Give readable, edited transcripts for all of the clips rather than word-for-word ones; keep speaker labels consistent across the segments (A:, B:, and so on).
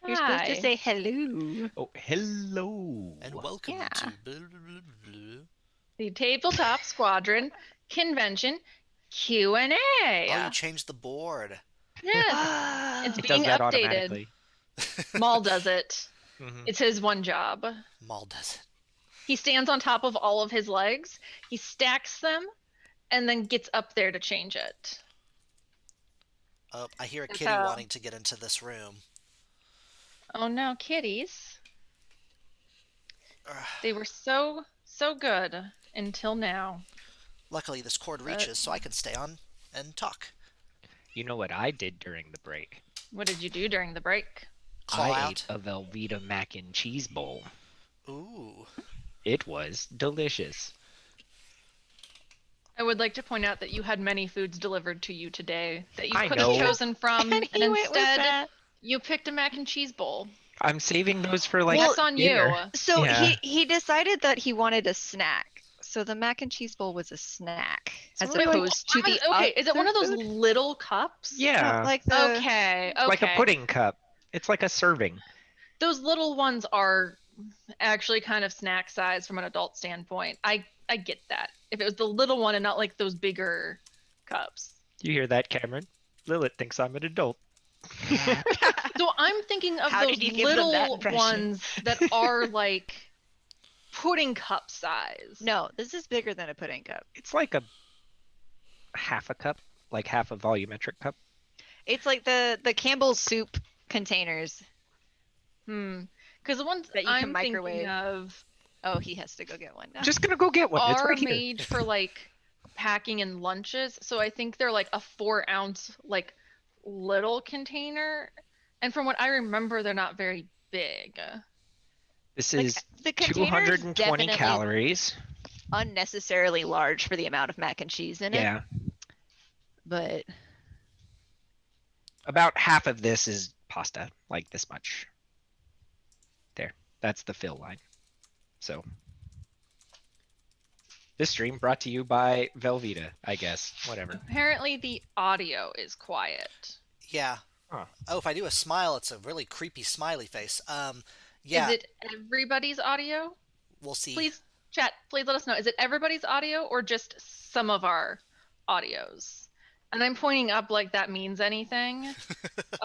A: You're supposed to
B: Hi.
A: say hello.
C: Oh, hello.
D: And welcome
A: Yeah.
D: to blah, blah, blah, blah.
B: The Tabletop Squadron Convention Q&A.
D: Oh, you changed the board.
B: Yes, it's
C: It
B: being
C: does that
B: updated.
C: automatically.
B: Maul does it.
C: Mhm.
B: It's his one job.
D: Maul does it.
B: He stands on top of all of his legs, he stacks them, and then gets up there to change it.
D: Oh, I hear a
B: That's
D: kitty
B: how-
D: wanting to get into this room.
B: Oh no, kitties.
D: Ugh.
B: They were so good until now.
D: Luckily, this cord reaches, so I can stay on and talk.
C: You know what I did during the break?
B: What did you do during the break?
D: Call
C: I
D: out.
C: ate a Velveeta mac and cheese bowl.
D: Ooh.
C: It was delicious.
B: I would like to point out that you had many foods delivered to you today that you
C: I
B: could
C: know.
B: have chosen from,
A: And he
B: and
A: went with
B: instead
A: that.
B: you picked a mac and cheese bowl.
C: I'm saving those for like
B: That's on
C: dinner.
B: you.
A: So
C: Yeah.
A: he decided that he wanted a snack. So the mac and cheese bowl was a snack, as
C: Wait,
A: opposed to the
B: Okay, is it one of those
A: other food?
B: little cups?
C: Yeah,
A: No, like the
B: Okay,
C: like a pudding cup. It's like a serving.
B: Those little ones are actually kind of snack size from an adult standpoint. I get that. If it was the little one and not like those bigger cups.
C: You hear that, Cameron? Lilith thinks I'm an adult.
B: So I'm thinking of
A: How
B: those
A: did you give them that
B: little
A: impression?
B: ones that are like pudding cup size.
A: No, this is bigger than a pudding cup.
C: It's like a half a cup, like half a volumetric cup.
A: It's like the Campbell's soup containers.
B: Because the ones
A: That you can
B: I'm
A: microwave.
B: thinking of
A: Oh, he has to go get one now.
C: I'm just gonna go get one. It's
B: are
C: right here.
B: made for like packing in lunches. So I think they're like a 4-ounce like little container. And from what I remember, they're not very big.
C: This
A: Like,
C: is
A: the container is
C: 220
A: definitely
C: calories.
A: unnecessarily large for the amount of mac and cheese in it.
C: Yeah,
A: But
C: about half of this is pasta, like this much. There, that's the fill line. So, this stream brought to you by Velveeta, I guess. Whatever.
B: Apparently the audio is quiet.
D: Yeah.
C: Huh.
D: Oh, if I do a smile, it's a really creepy smiley face. Yeah.
B: Is it everybody's audio?
D: We'll see.
B: Please, chat, please let us know. Is it everybody's audio or just some of our audios? And I'm pointing up like that means anything.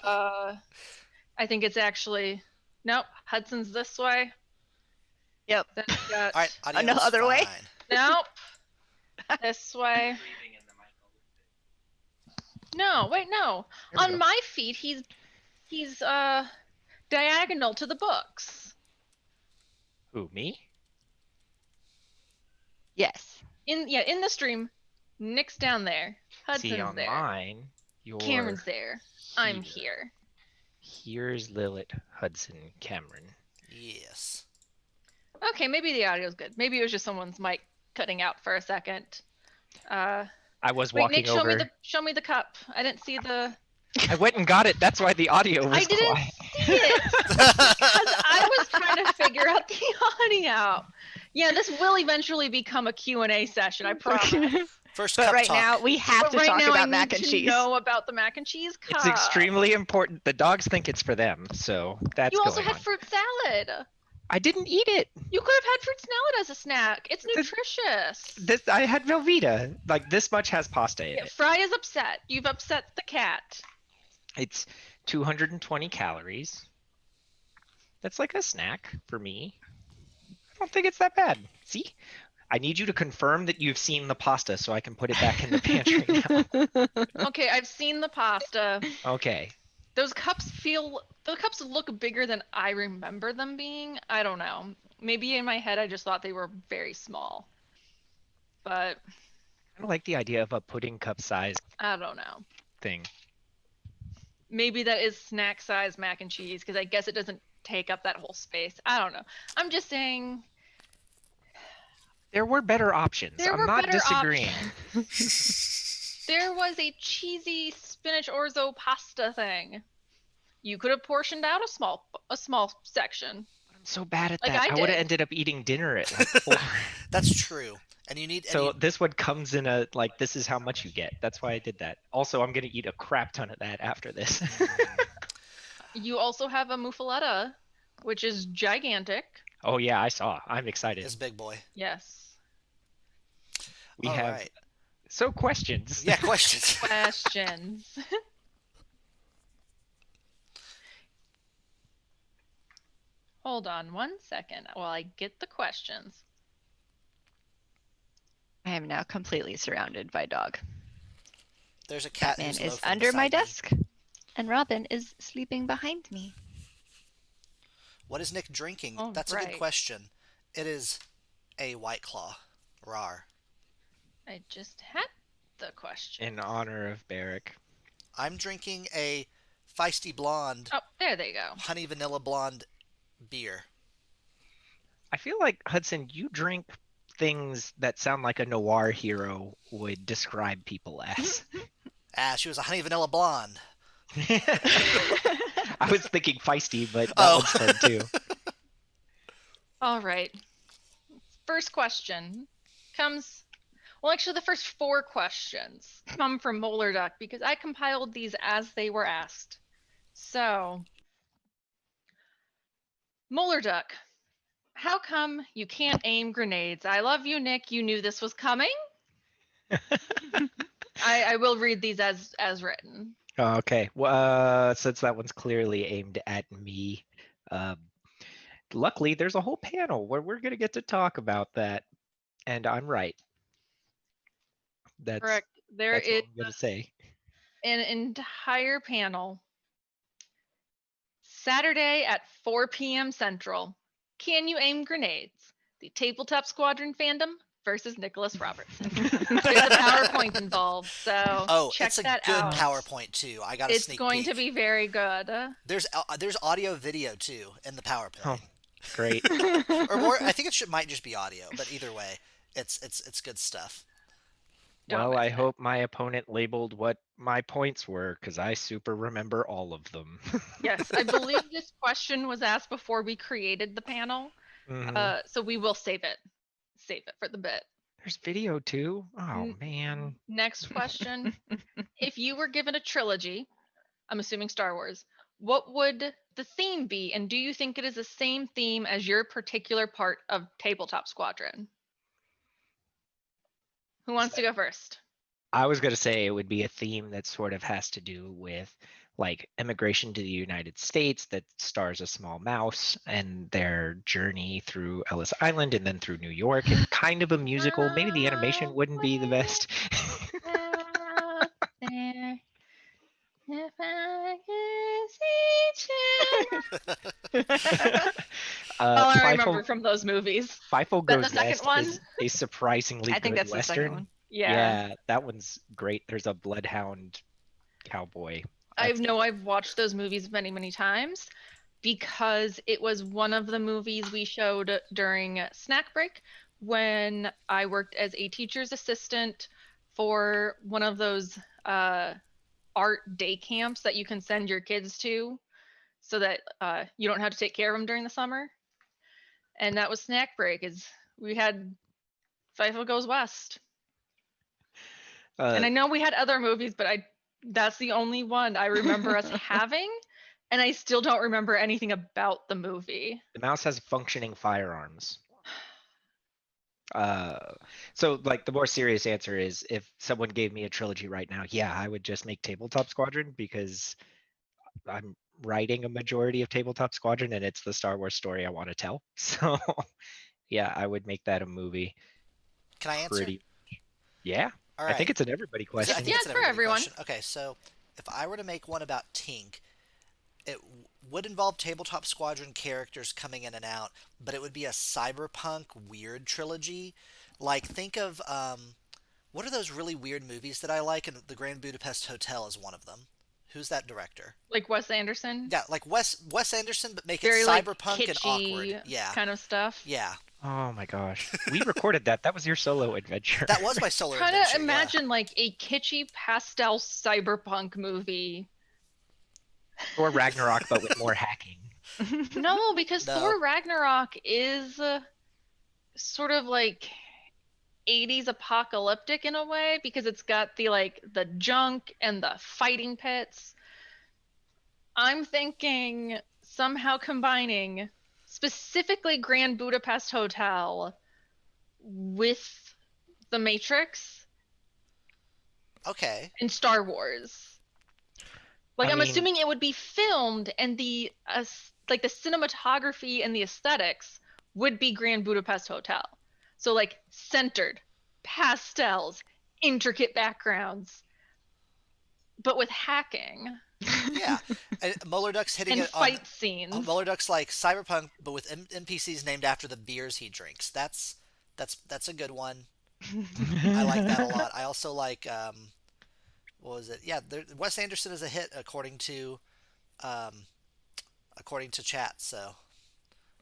B: I think it's actually... Nope, Hudson's this way.
A: yep.
B: Then we got...
D: All right. Audio
A: no other way?
B: Nope. This way. No, wait, no.
C: There we
B: On
C: go.
B: my feed, he's diagonal to the books.
C: Who, me?
A: Yes.
B: In the stream, Nick's down there. Hudson's
C: See, on
B: there.
C: mine, you're...
B: Cameron's there. I'm
C: here.
B: here.
C: Here's Lilith, Hudson, Cameron.
D: Yes.
B: Okay, maybe the audio's good. Maybe it was just someone's mic cutting out for a second.
C: I was
B: Wait,
C: walking
B: Nick,
C: over.
B: show me the cup. I didn't see the...
C: I went and got it. That's why the audio was
B: I didn't
C: quiet.
B: see it because I was trying to figure out the audio. Yeah, this will eventually become a Q&A session, I promise.
D: First
A: But
D: cup
A: right
D: talk.
A: now we have
B: But
A: to
B: right
A: talk
B: now I
A: about
B: need
A: mac and
B: to
A: cheese.
B: know about the mac and cheese cup.
C: It's extremely important. The dogs think it's for them, so that's
B: You also
C: going
B: had
C: on.
B: fruit salad.
C: I didn't eat it.
B: You could have had fruit salad as a snack. It's
C: This-
B: nutritious.
C: I had Velveeta. Like this much has pasta in
B: Yeah,
C: it.
B: Fry is upset. You've upset the cat.
C: It's 220 calories. That's like a snack for me. I don't think it's that bad. See? I need you to confirm that you've seen the pasta so I can put it back in the pantry now.
B: Okay, I've seen the pasta.
C: Okay.
B: The cups look bigger than I remember them being. I don't know. Maybe in my head I just thought they were very small. But
C: I don't like the idea of a pudding cup size
B: I don't know.
C: thing.
B: Maybe that is snack size mac and cheese because I guess it doesn't take up that whole space. I don't know. I'm just saying
C: There were better options.
B: There
C: I'm
B: were
C: not
B: better
C: disagreeing.
B: there was a cheesy spinach orzo pasta thing. You could have portioned out a small section.
C: I'm so bad at
B: Like
C: that.
B: I
C: I would have
B: did.
C: ended up eating dinner at like 4.
D: That's true. And you need.
C: So this one comes in a like this is how much you get. That's why I did that. Also, I'm gonna eat a crap ton of that after this.
B: You also have a Muffaletta, which is gigantic.
C: Oh yeah, I saw. I'm excited.
D: It's big boy.
B: Yes.
C: We
D: All
C: have
D: right.
C: so questions.
D: Yeah, questions.
B: Questions. Hold on 1 second while I get the questions.
A: I am now completely surrounded by dog.
D: There's a cat
A: Batman
D: who's
A: is
D: loafing
A: under my
D: beside me.
A: desk, and Robin is sleeping behind me.
D: What is Nick drinking?
B: Oh,
D: That's a good
B: right.
D: question. It is a White Claw. Rar.
B: I just had the question.
C: In honor of Barrick.
D: I'm drinking a Feisty Blonde
B: Oh, there they go.
D: Honey Vanilla Blonde beer.
C: I feel like, Hudson, you drink things that sound like a noir hero would describe people as.
D: She was a Honey Vanilla Blonde.
C: I was thinking feisty, but that
D: Oh.
C: one's fun too.
B: All right. First question comes. Well, actually, the first 4 questions come from Molar Duck because I compiled these as they were asked. So, Molar Duck, how come you can't aim grenades? I love you, Nick. You knew this was coming. I will read these as written.
C: Okay, since that one's clearly aimed at me, luckily there's a whole panel where we're gonna get to talk about that, and I'm right. That's
B: Correct. There
C: that's
B: is
C: what I'm gonna say.
B: an entire panel Saturday at 4 p.m. Central. Can you aim grenades? The Tabletop Squadron fandom versus Nicholas Robertson. There's a PowerPoint involved, so check
D: it's a
B: that
D: good
B: out.
D: PowerPoint too. I got a
B: It's
D: sneak
B: going
D: peek.
B: to be very good.
D: There's audio video too in the PowerPoint.
C: Oh, great.
D: Or more. I think might just be audio, but either way, it's good stuff.
B: Don't
C: Well, I
B: mention it.
C: hope my opponent labeled what my points were, because I super remember all of them.
B: Yes, I believe this question was asked before we created the panel,
C: Mhm.
B: so we will save it. Save it for the bit.
C: There's video too. Oh
B: N-
C: man.
B: Next question. If you were given a trilogy, I'm assuming Star Wars, what would the theme be? And do you think it is the same theme as your particular part of Tabletop Squadron? Who wants to go first?
C: I was gonna say it would be a theme that sort of has to do with like immigration to the United States that stars a small mouse and their journey through Ellis Island and then through New York and kind of a musical. Maybe the animation wouldn't be the best.
B: Out there, if I could see all I remember from those movies.
C: FIFO
B: That the
C: Goes
B: second
C: West
B: one?
C: is a surprisingly
A: I think
C: good
A: that's the second
C: Western.
A: one.
B: Yeah.
C: That one's great. There's a bloodhound cowboy.
B: I've watched those movies many, many times because it was one of the movies we showed during snack break when I worked as a teacher's assistant for one of those art day camps that you can send your kids to so that you don't have to take care of them during the summer. And that was snack break. Is we had FIFA Goes West. And I know we had other movies, but that's the only one I remember us having, and I still don't remember anything about the movie.
C: The mouse has functioning firearms. So like the more serious answer is if someone gave me a trilogy right now, yeah, I would just make Tabletop Squadron because I'm writing a majority of Tabletop Squadron and it's the Star Wars story I want to tell. So yeah, I would make that a movie.
D: Can I answer?
C: Yeah.
D: All
C: I
D: right.
C: think it's an everybody question.
D: I think
B: Yeah,
D: it's
B: it's
D: an
B: for
D: everybody
B: everyone.
D: question. Okay, so if I were to make one about Tink, it would involve Tabletop Squadron characters coming in and out, but it would be a cyberpunk weird trilogy. Like, think of what are those really weird movies that I like? And the Grand Budapest Hotel is one of them. Who's that director?
B: Like Wes Anderson?
D: Yeah, like Wes Anderson, but make
B: Very
D: it
B: like
D: cyberpunk and awkward.
B: kitschy
D: Yeah,
B: kind of stuff.
D: yeah.
C: Oh my gosh. We recorded that. That was your solo adventure.
D: That was my solo
B: Try
D: adventure.
B: to imagine like a kitschy pastel cyberpunk movie.
C: Or Ragnarok, but with more hacking.
B: No, because
D: No.
B: Thor Ragnarok is sort of like 80s apocalyptic in a way because it's got the junk and the fighting pits. I'm thinking somehow combining specifically Grand Budapest Hotel with The Matrix
D: Okay.
B: and Star Wars. Like,
C: I
B: I'm
C: mean,
B: assuming it would be filmed, and the like the cinematography and the aesthetics would be Grand Budapest Hotel. So like centered, pastels, intricate backgrounds, but with hacking
D: Yeah. And Muller Duck's hitting
B: and
D: it on.
B: fight scenes.
D: Muller Duck's like Cyberpunk, but with NPCs named after the beers he drinks. That's a good one. I like that a lot. I also like what was it? Yeah, Wes Anderson is a hit um, according to chat. So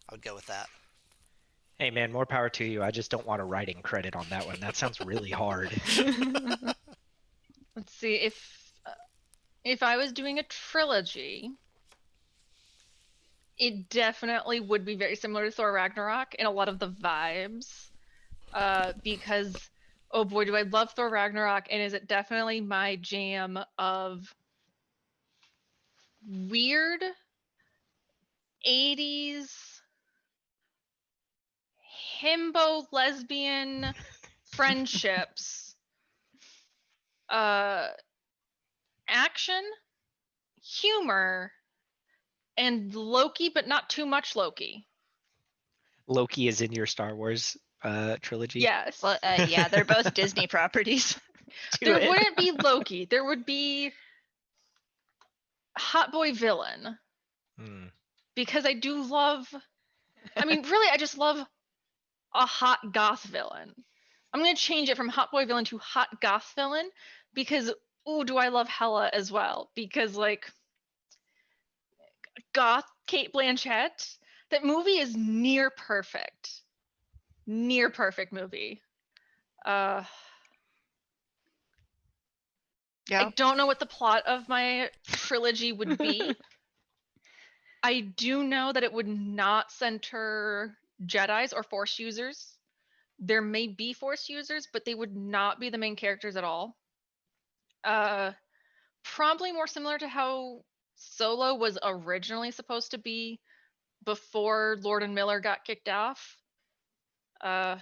D: I would go with that.
C: Hey man, more power to you. I just don't want a writing credit on that one. That sounds really hard.
B: Let's see if I was doing a trilogy, it definitely would be very similar to Thor Ragnarok in a lot of the vibes. Because oh boy, do I love Thor Ragnarok, and is it definitely my jam of weird 80s himbo lesbian friendships, uh action, humor, and Loki, but not too much Loki.
C: Loki is in your Star Wars trilogy.
B: Yes.
A: Well, yeah, they're both Disney properties.
C: Do
B: There
C: it.
B: wouldn't be Loki. There would be hot boy villain,
C: Hmm.
B: because I do love. I mean, really, I just love a hot goth villain. I'm gonna change it from hot boy villain to hot goth villain because ooh, do I love Hella as well? Because like goth Kate Blanchett, that movie is near perfect. Near perfect movie. Uh,
A: Yeah.
B: I don't know what the plot of my trilogy would be. I do know that it would not center Jedis or Force users. There may be Force users, but they would not be the main characters at all. Probably more similar to how Solo was originally supposed to be before Lord and Miller got kicked off. There'd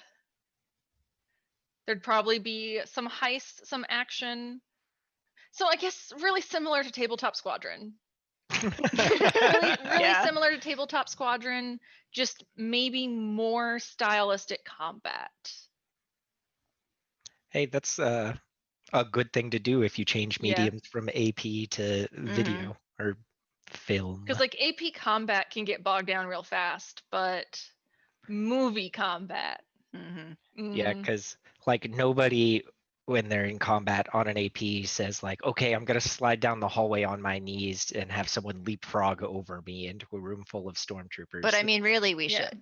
B: probably be some heist, some action. So I guess really similar to Tabletop Squadron. Really
A: Yeah.
B: similar to Tabletop Squadron, just maybe more stylistic combat.
C: Hey, that's a good thing to do if you change
B: Yeah.
C: mediums from AP to video or film.
B: Because like AP combat can get bogged down real fast, but movie combat.
C: Yeah, because like nobody when they're in combat on an AP says like, okay, I'm gonna slide down the hallway on my knees and have someone leapfrog over me into a room full of stormtroopers.
A: But I mean, really, we
B: Yeah.
A: should.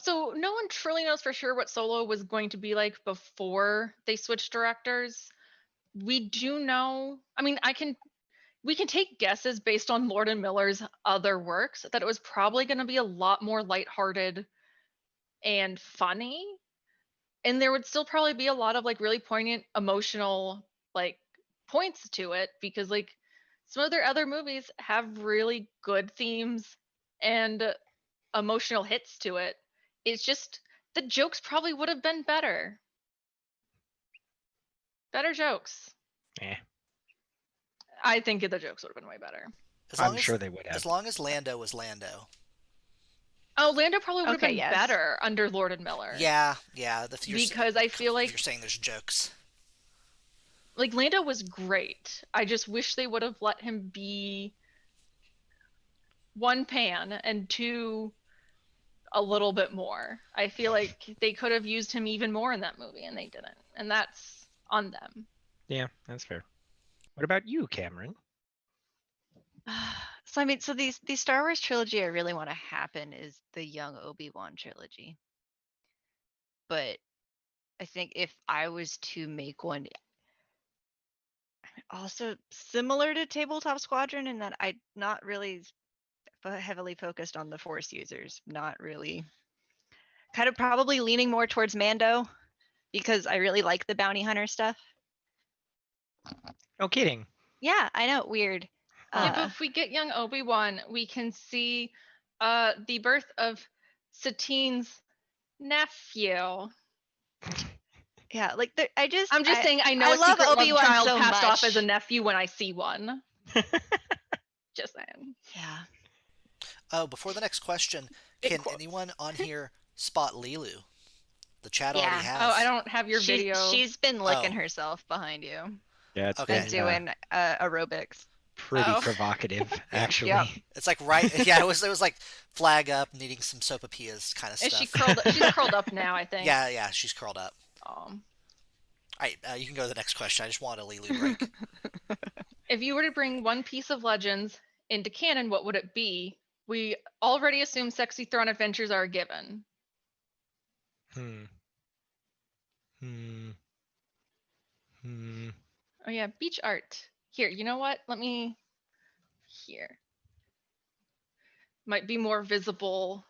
B: So no one truly knows for sure what Solo was going to be like before they switched directors. We do know. I mean, we can take guesses based on Lord and Miller's other works that it was probably going to be a lot more lighthearted and funny, and there would still probably be a lot of like really poignant emotional like points to it, because like some of their other movies have really good themes and emotional hits to it. It's just the jokes probably would have been better jokes.
C: Eh,
B: I think the jokes would have been way better.
C: I'm sure they would have.
D: As long as Lando was Lando.
B: Oh, Lando probably would have
A: Okay,
B: been
A: yes.
B: better under Lord and Miller.
D: Yeah.
B: Because I feel like
D: you're saying there's jokes.
B: like Lando was great. I just wish they would have let him be one pan and two a little bit more. I feel like they could have used him even more in that movie, and they didn't. And that's on them.
C: Yeah, that's fair. What about you, Cameron?
A: So I mean, so the Star Wars trilogy I really want to happen is the young Obi-Wan trilogy. But I think if I was to make one also similar to Tabletop Squadron in that I'm not really heavily focused on the Force users, not really. Kind of probably leaning more towards Mando because I really like the bounty hunter stuff.
C: No kidding.
A: Yeah, I know, weird.
B: Yeah, but if we get young Obi-Wan, we can see the birth of Satine's nephew.
A: Yeah, like
B: I'm just saying I know
A: I
B: a
A: love
B: secret love
A: Obi-Wan
B: child
A: so
B: passed off
A: much.
B: as a nephew when I see one. Just saying.
A: Yeah.
D: Oh, before the next question,
B: Big
D: can
B: quotes.
D: anyone on here spot Lilu? The chat
A: Yeah.
D: already has.
B: Oh, I don't have your video.
A: She's been licking
D: Oh.
A: herself behind you
C: Yeah, it's
D: Okay.
A: and
C: been
A: doing aerobics.
C: pretty
B: Oh.
C: provocative,
D: Yeah.
C: actually.
A: Yep.
D: It's like it was like flag up, needing some sopapillas kind of
B: Is
D: stuff.
B: she's curled up now, I think.
D: Yeah, she's curled up.
B: Um,
D: All right, you can go to the next question. I just wanted a Lilu break.
B: if you were to bring one piece of Legends into canon, what would it be? We already assume sexy Thrawn adventures are a given.
C: Hmm.
B: Oh yeah, beach art. Here, you know what? Let me here. Might be more visible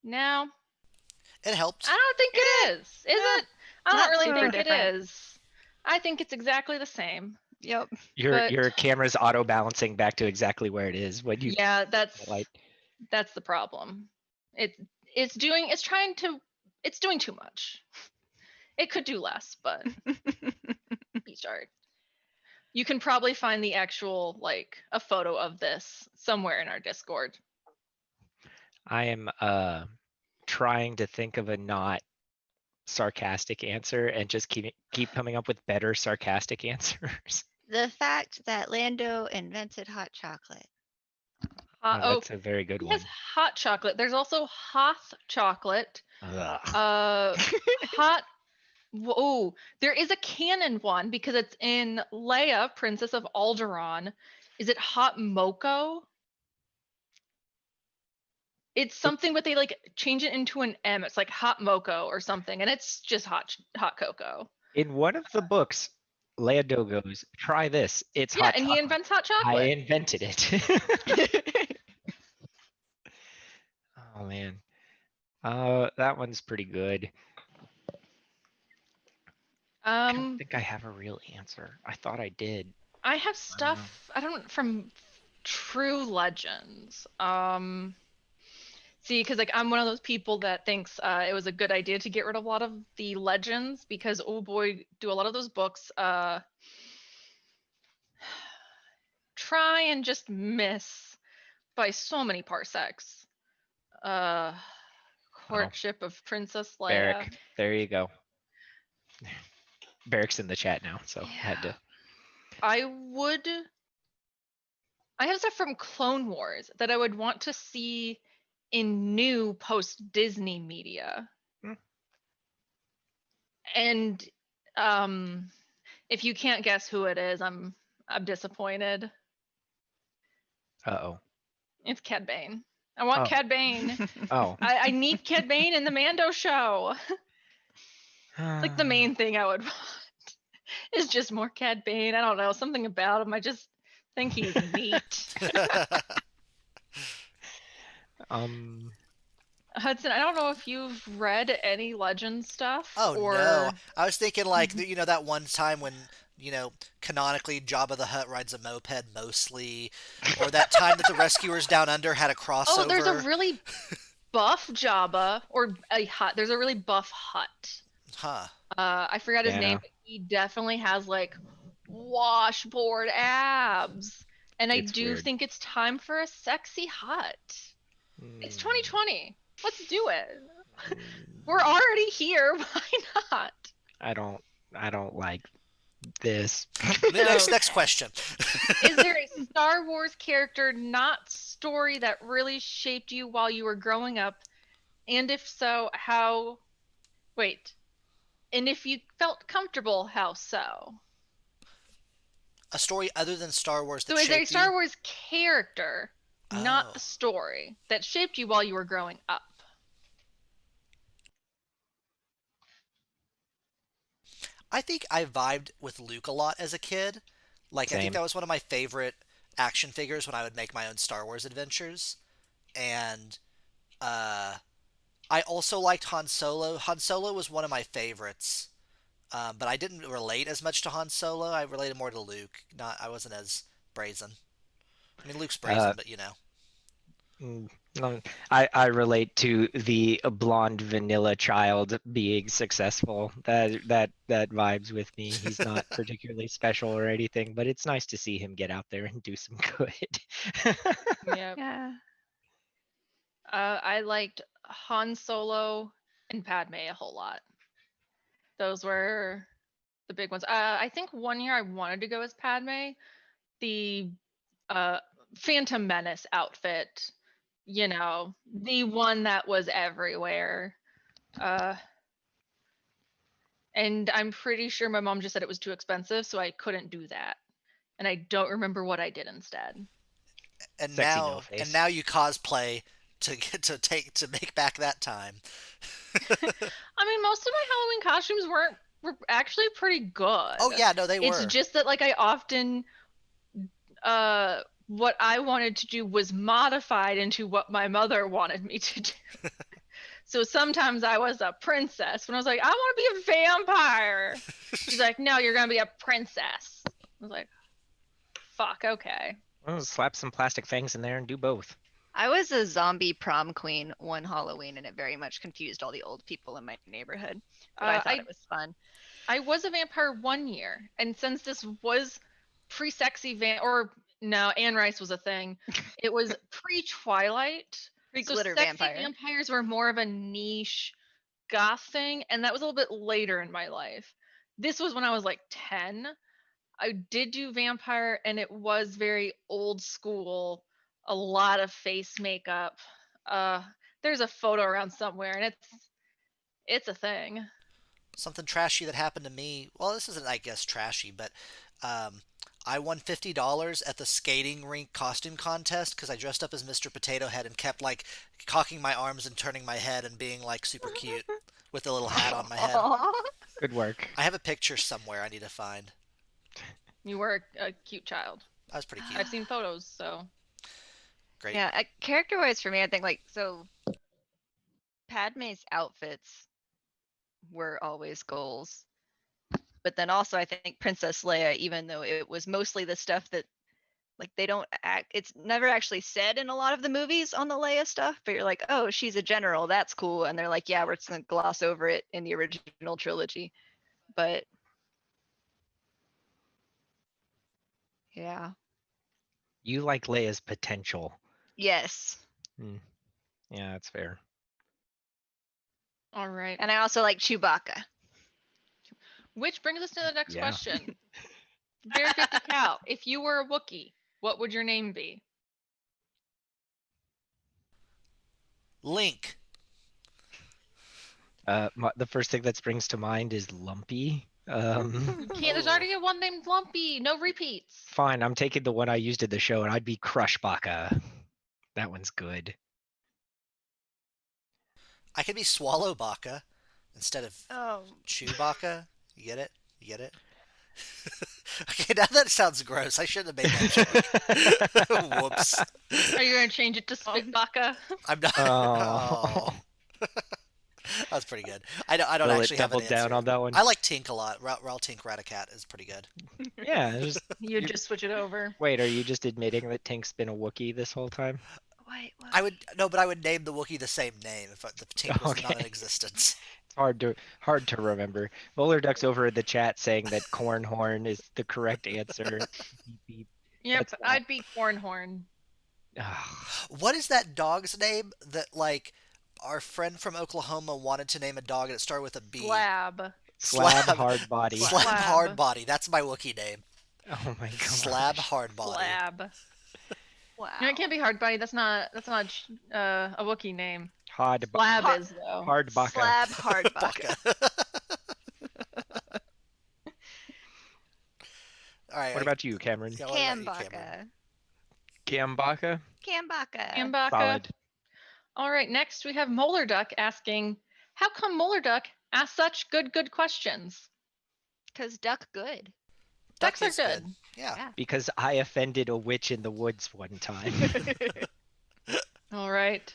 B: now.
D: It helped.
B: I don't think it is. Is it? I
A: not
B: don't really
A: super
B: think
A: different.
B: it is. I think it's exactly the same.
A: Yep.
C: Your camera's auto balancing back to exactly where it is when you
B: Yeah, that's
C: light.
B: the problem. It's doing too much. It could do less, but beach art. You can probably find the actual a photo of this somewhere in our Discord.
C: I am trying to think of a not sarcastic answer and just keep coming up with better sarcastic answers.
A: The fact that Lando invented hot chocolate.
C: That's a very good one.
B: Yes, hot chocolate. There's also Hoth chocolate.
C: Ugh.
B: Hot. Whoa, there is a canon one because it's in Leia, Princess of Alderaan. Is it Hot Moco? It's something, but they change it into an M. It's like Hot Moco or something, and it's just hot cocoa.
C: In one of the books, Lando goes, "Try this. It's
B: Yeah,
C: hot
B: and
C: chocolate."
B: he invents hot
C: I
B: chocolate.
C: invented it. Oh man. That one's pretty good. I don't think I have a real answer. I thought I did.
B: I have stuff. I don't from True Legends. See, because I'm one of those people that thinks it was a good idea to get rid of a lot of the legends because oh boy, do a lot of those books try and just miss by so many parsecs. Courtship of Princess Leia.
C: Barrick, there you go. Barrick's in the chat now, so had to.
B: I have stuff from Clone Wars that I would want to see in new post Disney media. And if you can't guess who it is, I'm disappointed.
C: Uh-oh.
B: It's Cad Bane. I want Cad Bane.
C: Oh.
B: I need Cad Bane in the Mando show. It's like the main thing I would want is just more Cad Bane. I don't know, something about him. I just think he's neat. Hudson, I don't know if you've read any Legend stuff.
D: Oh
B: or...
D: no, I was thinking that one time when canonically Jabba the Hutt rides a moped mostly, or that time that the Rescuers Down Under had a crossover.
B: Oh, there's a really buff Jabba or a Hutt. There's a really buff Hutt.
D: Huh.
B: I forgot his name, but he definitely has washboard abs. And I do think it's time for a sexy Hutt. It's 2020. Let's do it. We're already here. Why not?
C: I don't like this.
D: Next question.
B: Is there a Star Wars character, not story, that really shaped you while you were growing up? And if so, how? Wait. And if you felt comfortable, how so?
D: A story other than Star Wars that
B: shaped you? So is there a Star
D: you?
B: Wars character, not the story, that shaped you while you were growing up?
D: I think I vibed with Luke a lot as a kid. I think that was one of my favorite action figures when I would make my own Star Wars adventures. And I also liked Han Solo. Han Solo was one of my favorites. But I didn't relate as much to Han Solo. I related more to Luke. I wasn't as brazen. I mean, Luke's brazen, but
C: No, I relate to the blonde vanilla child being successful. That vibes with me. He's not particularly special or anything, but it's nice to see him get out there and do some good.
B: Yep.
A: Yeah.
B: I liked Han Solo and Padme a whole lot. Those were the big ones. I think one year I wanted to go as Padme. The Phantom Menace outfit, the one that was everywhere. And I'm pretty sure my mom just said it was too expensive, so I couldn't do that. And I don't remember what I did instead.
D: and
C: Sexy
D: now
C: no face.
D: and now you cosplay to make back that time.
B: I mean, most of my Halloween costumes were actually pretty good.
D: Oh yeah, no, they were.
B: It's just that like I often what I wanted to do was modified into what my mother wanted me to do. So sometimes I was a princess when I was like, I want to be a vampire. She's like, no, you're gonna be a princess. I was like, fuck, okay.
C: Well, slap some plastic fangs in there and do both.
A: I was a zombie prom queen one Halloween, and it very much confused all the old people in my neighborhood. But I thought it was fun.
B: I was a vampire one year, and since this was pre-sexy Anne Rice was a thing. It was pre-Twilight.
A: Pre-glitter
B: sexy
A: vampire.
B: Vampires were more of a niche goth thing, and that was a little bit later in my life. This was when I was like 10. I did do vampire, and it was very old school. A lot of face makeup. There's a photo around somewhere, and it's a thing.
D: Something trashy that happened to me. Well, this isn't, I guess, trashy, but I won $50 at the skating rink costume contest because I dressed up as Mr. Potato Head and kept like cocking my arms and turning my head and being like super cute with a little hat on my head.
C: Good work.
D: I have a picture somewhere I need to find.
B: You were a cute child.
D: I was pretty cute.
B: I've seen photos, so.
D: Great.
A: Yeah, character-wise for me, I think Padme's outfits were always goals. But then also I think Princess Leia, even though it was mostly the stuff that they don't act, it's never actually said in a lot of the movies on the Leia stuff, but you're like, oh, she's a general, that's cool. And they're like, yeah, we're just gonna gloss over it in the original trilogy. But yeah.
C: You like Leia's potential.
A: Yes.
C: Yeah, that's fair.
B: All right.
A: And I also like Chewbacca.
B: Which brings us to the next question. Very 50 Cal. If you were a Wookiee, what would your name be?
D: Link.
C: The first thing that springs to mind is Lumpy.
B: You can't. There's already one named Lumpy. No repeats.
C: Fine, I'm taking the one I used in the show, and I'd be Crushbaka. That one's good.
D: I could be Swallowbaka instead of
A: Oh.
D: Chewbacca. You get it? You get it? Okay, now that sounds gross. I shouldn't have made that joke. Whoops.
B: Are you going to change it to Spigbaka?
D: I'm not.
C: Oh.
D: That was pretty good. I don't
C: Will
D: actually
C: it
D: have an
C: double down
D: answer.
C: on that one?
D: I like Tink a lot. Raul Tink Ratacat is pretty good.
C: Yeah.
B: You just switch it over.
C: Wait, are you just admitting that Tink's been a Wookiee this whole time?
A: Wait, what?
D: But I would name the Wookiee the same name if the Tink was not in
C: Okay.
D: existence.
C: It's hard to remember. Bowler Duck's over in the chat saying that Cornhorn is the correct answer. Beep, beep.
B: Yep,
C: That's that.
B: I'd be Cornhorn.
D: What is that dog's name that our friend from Oklahoma wanted to name a dog and it started with a B?
B: Slab.
C: Slab Hard Body.
D: Slab
B: Slab.
D: Hard Body. That's my Wookiee name.
C: Oh my god.
D: Slab Hard Body.
B: Slab.
A: Wow.
B: No, it can't be Hard Body. That's not a Wookiee name.
C: Hard
B: Slab
A: Hard-
B: is though.
C: Hard Baka.
A: Slab hard baka.
D: All right.
C: What about you, Cameron?
D: Yeah, what about you, Cameron?
A: Cambaka.
C: Gambaka?
A: Cambaka.
B: Ambaka.
C: Solid.
B: All right, next we have Molar Duck asking, how come Molar Duck asks such good questions?
A: Cause duck good.
B: Ducks are
D: is
B: good.
D: Yeah.
A: Yeah.
C: Because I offended a witch in the woods one time.
B: All right.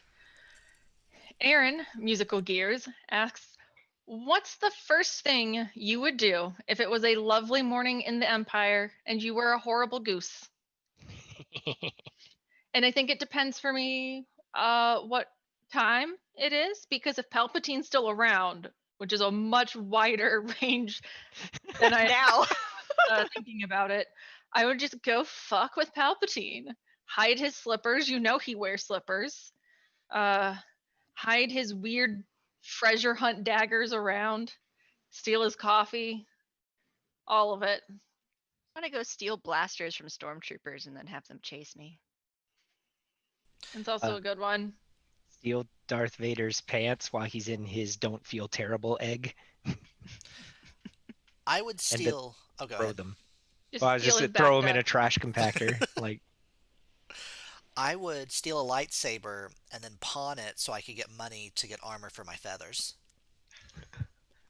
B: Aaron, Musical Gears, asks, what's the first thing you would do if it was a lovely morning in the Empire and you were a horrible goose? And I think it depends for me what time it is, because if Palpatine's still around, which is a much wider range than I
A: Now.
B: thinking about it, I would just go fuck with Palpatine. Hide his slippers. You know he wears slippers. Hide his weird treasure hunt daggers around. Steal his coffee. All of it.
A: I'm gonna go steal blasters from stormtroopers and then have them chase me.
B: It's also a good one.
C: Steal Darth Vader's pants while he's in his don't feel terrible egg.
D: I would steal. Oh, go
C: Throw
D: ahead.
C: them.
B: Just
C: Well, I was
B: steal
C: just
B: his
C: throw them in
B: backpack.
C: a trash compactor. Like,
D: I would steal a lightsaber and then pawn it so I could get money to get armor for my feathers.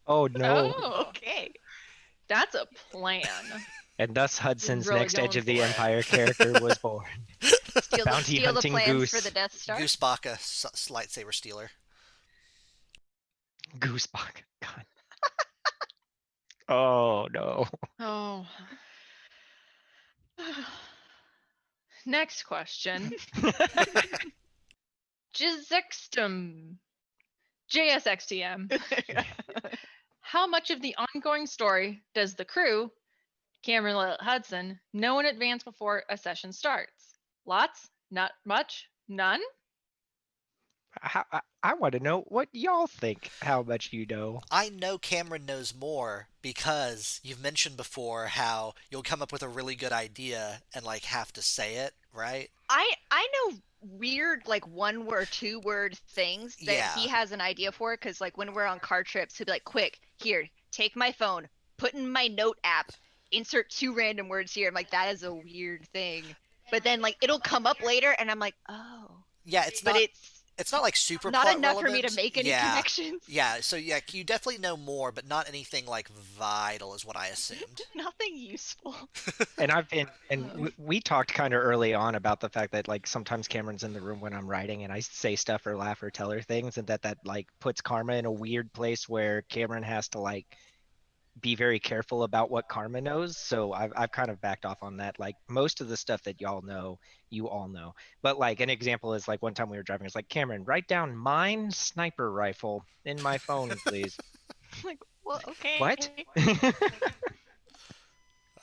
C: oh no.
B: Oh,
A: Okay.
B: that's a plan.
C: And thus Hudson's
B: really
C: next Edge
B: going
C: of the
B: for it.
C: Empire character was born.
A: Steal
C: Bounty
A: the
C: hunting
A: plans
C: goose.
A: for the Death Star.
D: Goose Baka, lightsaber stealer.
C: Goosebump. God. Oh no.
B: Oh. Next question. JSXTM. How much of the ongoing story does the crew, Cameron Lillet Hudson, know in advance before a session starts? Lots? Not much? None?
C: I want to know what y'all think. How much you know?
D: I know Cameron knows more because you've mentioned before how you'll come up with a really good idea and like have to say it, right?
A: I know weird like 1 or 2 word things that
D: Yeah.
A: he has an idea for, because like when we're on car trips he'll be like, quick, here, take my phone, put in my note app, insert 2 random words here. I'm like, that is a weird thing, but then like it'll come up later and I'm like, oh,
D: Yeah, it's
A: but
D: not.
A: it's
D: It's not like super
A: not
D: plot
A: enough
D: relevant.
A: for me to make any
D: yeah.
A: connections.
D: Yeah, so yeah, you definitely know more, but not anything like vital is what I assumed.
A: Nothing useful.
C: And we talked kind of early on about the fact that like sometimes Cameron's in the room when I'm writing and I say stuff or laugh or tell her things, and that like puts Karma in a weird place where Cameron has to like be very careful about what Karma knows. So I've kind of backed off on that. Like most of the stuff that y'all know, you all know. But like an example is like one time we were driving, it's like, Cameron, write down mine sniper rifle in my phone, please.
A: Like, well, okay.
C: What?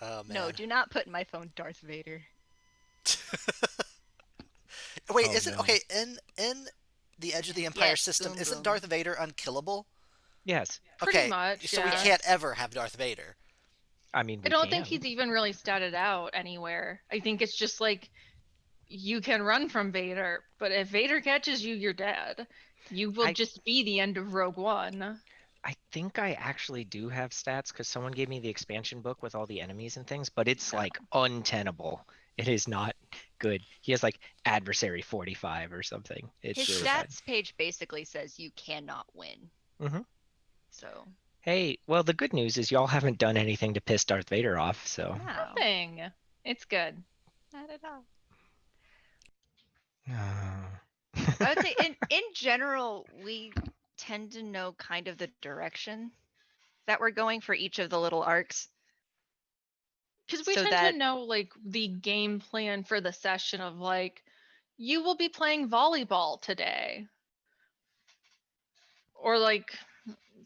D: Oh man.
A: No, do not put in my phone Darth Vader.
D: Wait,
C: Oh,
D: isn't
C: no.
D: okay in the Edge of the Empire
A: Yes,
D: system?
A: boom,
D: Isn't
A: boom.
D: Darth Vader unkillable?
C: Yes.
B: Pretty
D: Okay,
B: much,
D: so we
B: yeah.
D: can't ever have Darth Vader.
C: I mean,
B: I
C: we
B: don't think
C: can.
B: he's even really statted out anywhere. I think it's just like you can run from Vader, but if Vader catches you, you're dead. You will just be the end of Rogue One.
C: I think I actually do have stats because someone gave me the expansion book with all the enemies and things, but it's like untenable. It is not good. He has like adversary 45 or something. It's
A: His
C: really bad.
A: stats page basically says you cannot win.
C: Mhm.
A: So,
C: Hey, well, the good news is y'all haven't done anything to piss Darth Vader off, so.
A: no,
B: Nothing. It's good.
A: not at all.
C: No.
A: I would say in general, we tend to know kind of the direction that we're going for each of the little arcs.
B: Because we
A: So
B: tend
A: that-
B: to know like the game plan for the session of like, you will be playing volleyball today. Or like,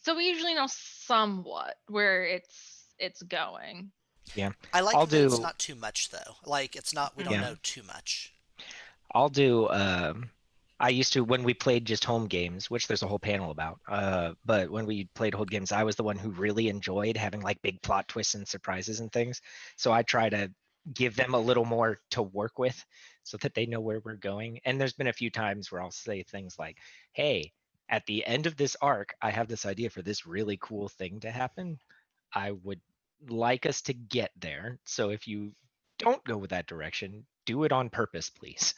B: so we usually know somewhat where it's going.
C: Yeah.
D: I like
C: I'll
D: that it's
C: do-
D: not too much though. Like it's not. We don't
C: Yeah.
D: know too much.
C: I'll do I used to when we played just home games, which there's a whole panel about. But when we played home games, I was the one who really enjoyed having like big plot twists and surprises and things. So I try to give them a little more to work with so that they know where we're going. And there's been a few times where I'll say things like, "Hey, at the end of this arc, I have this idea for this really cool thing to happen. I would like us to get there. So if you don't go with that direction, do it on purpose, please."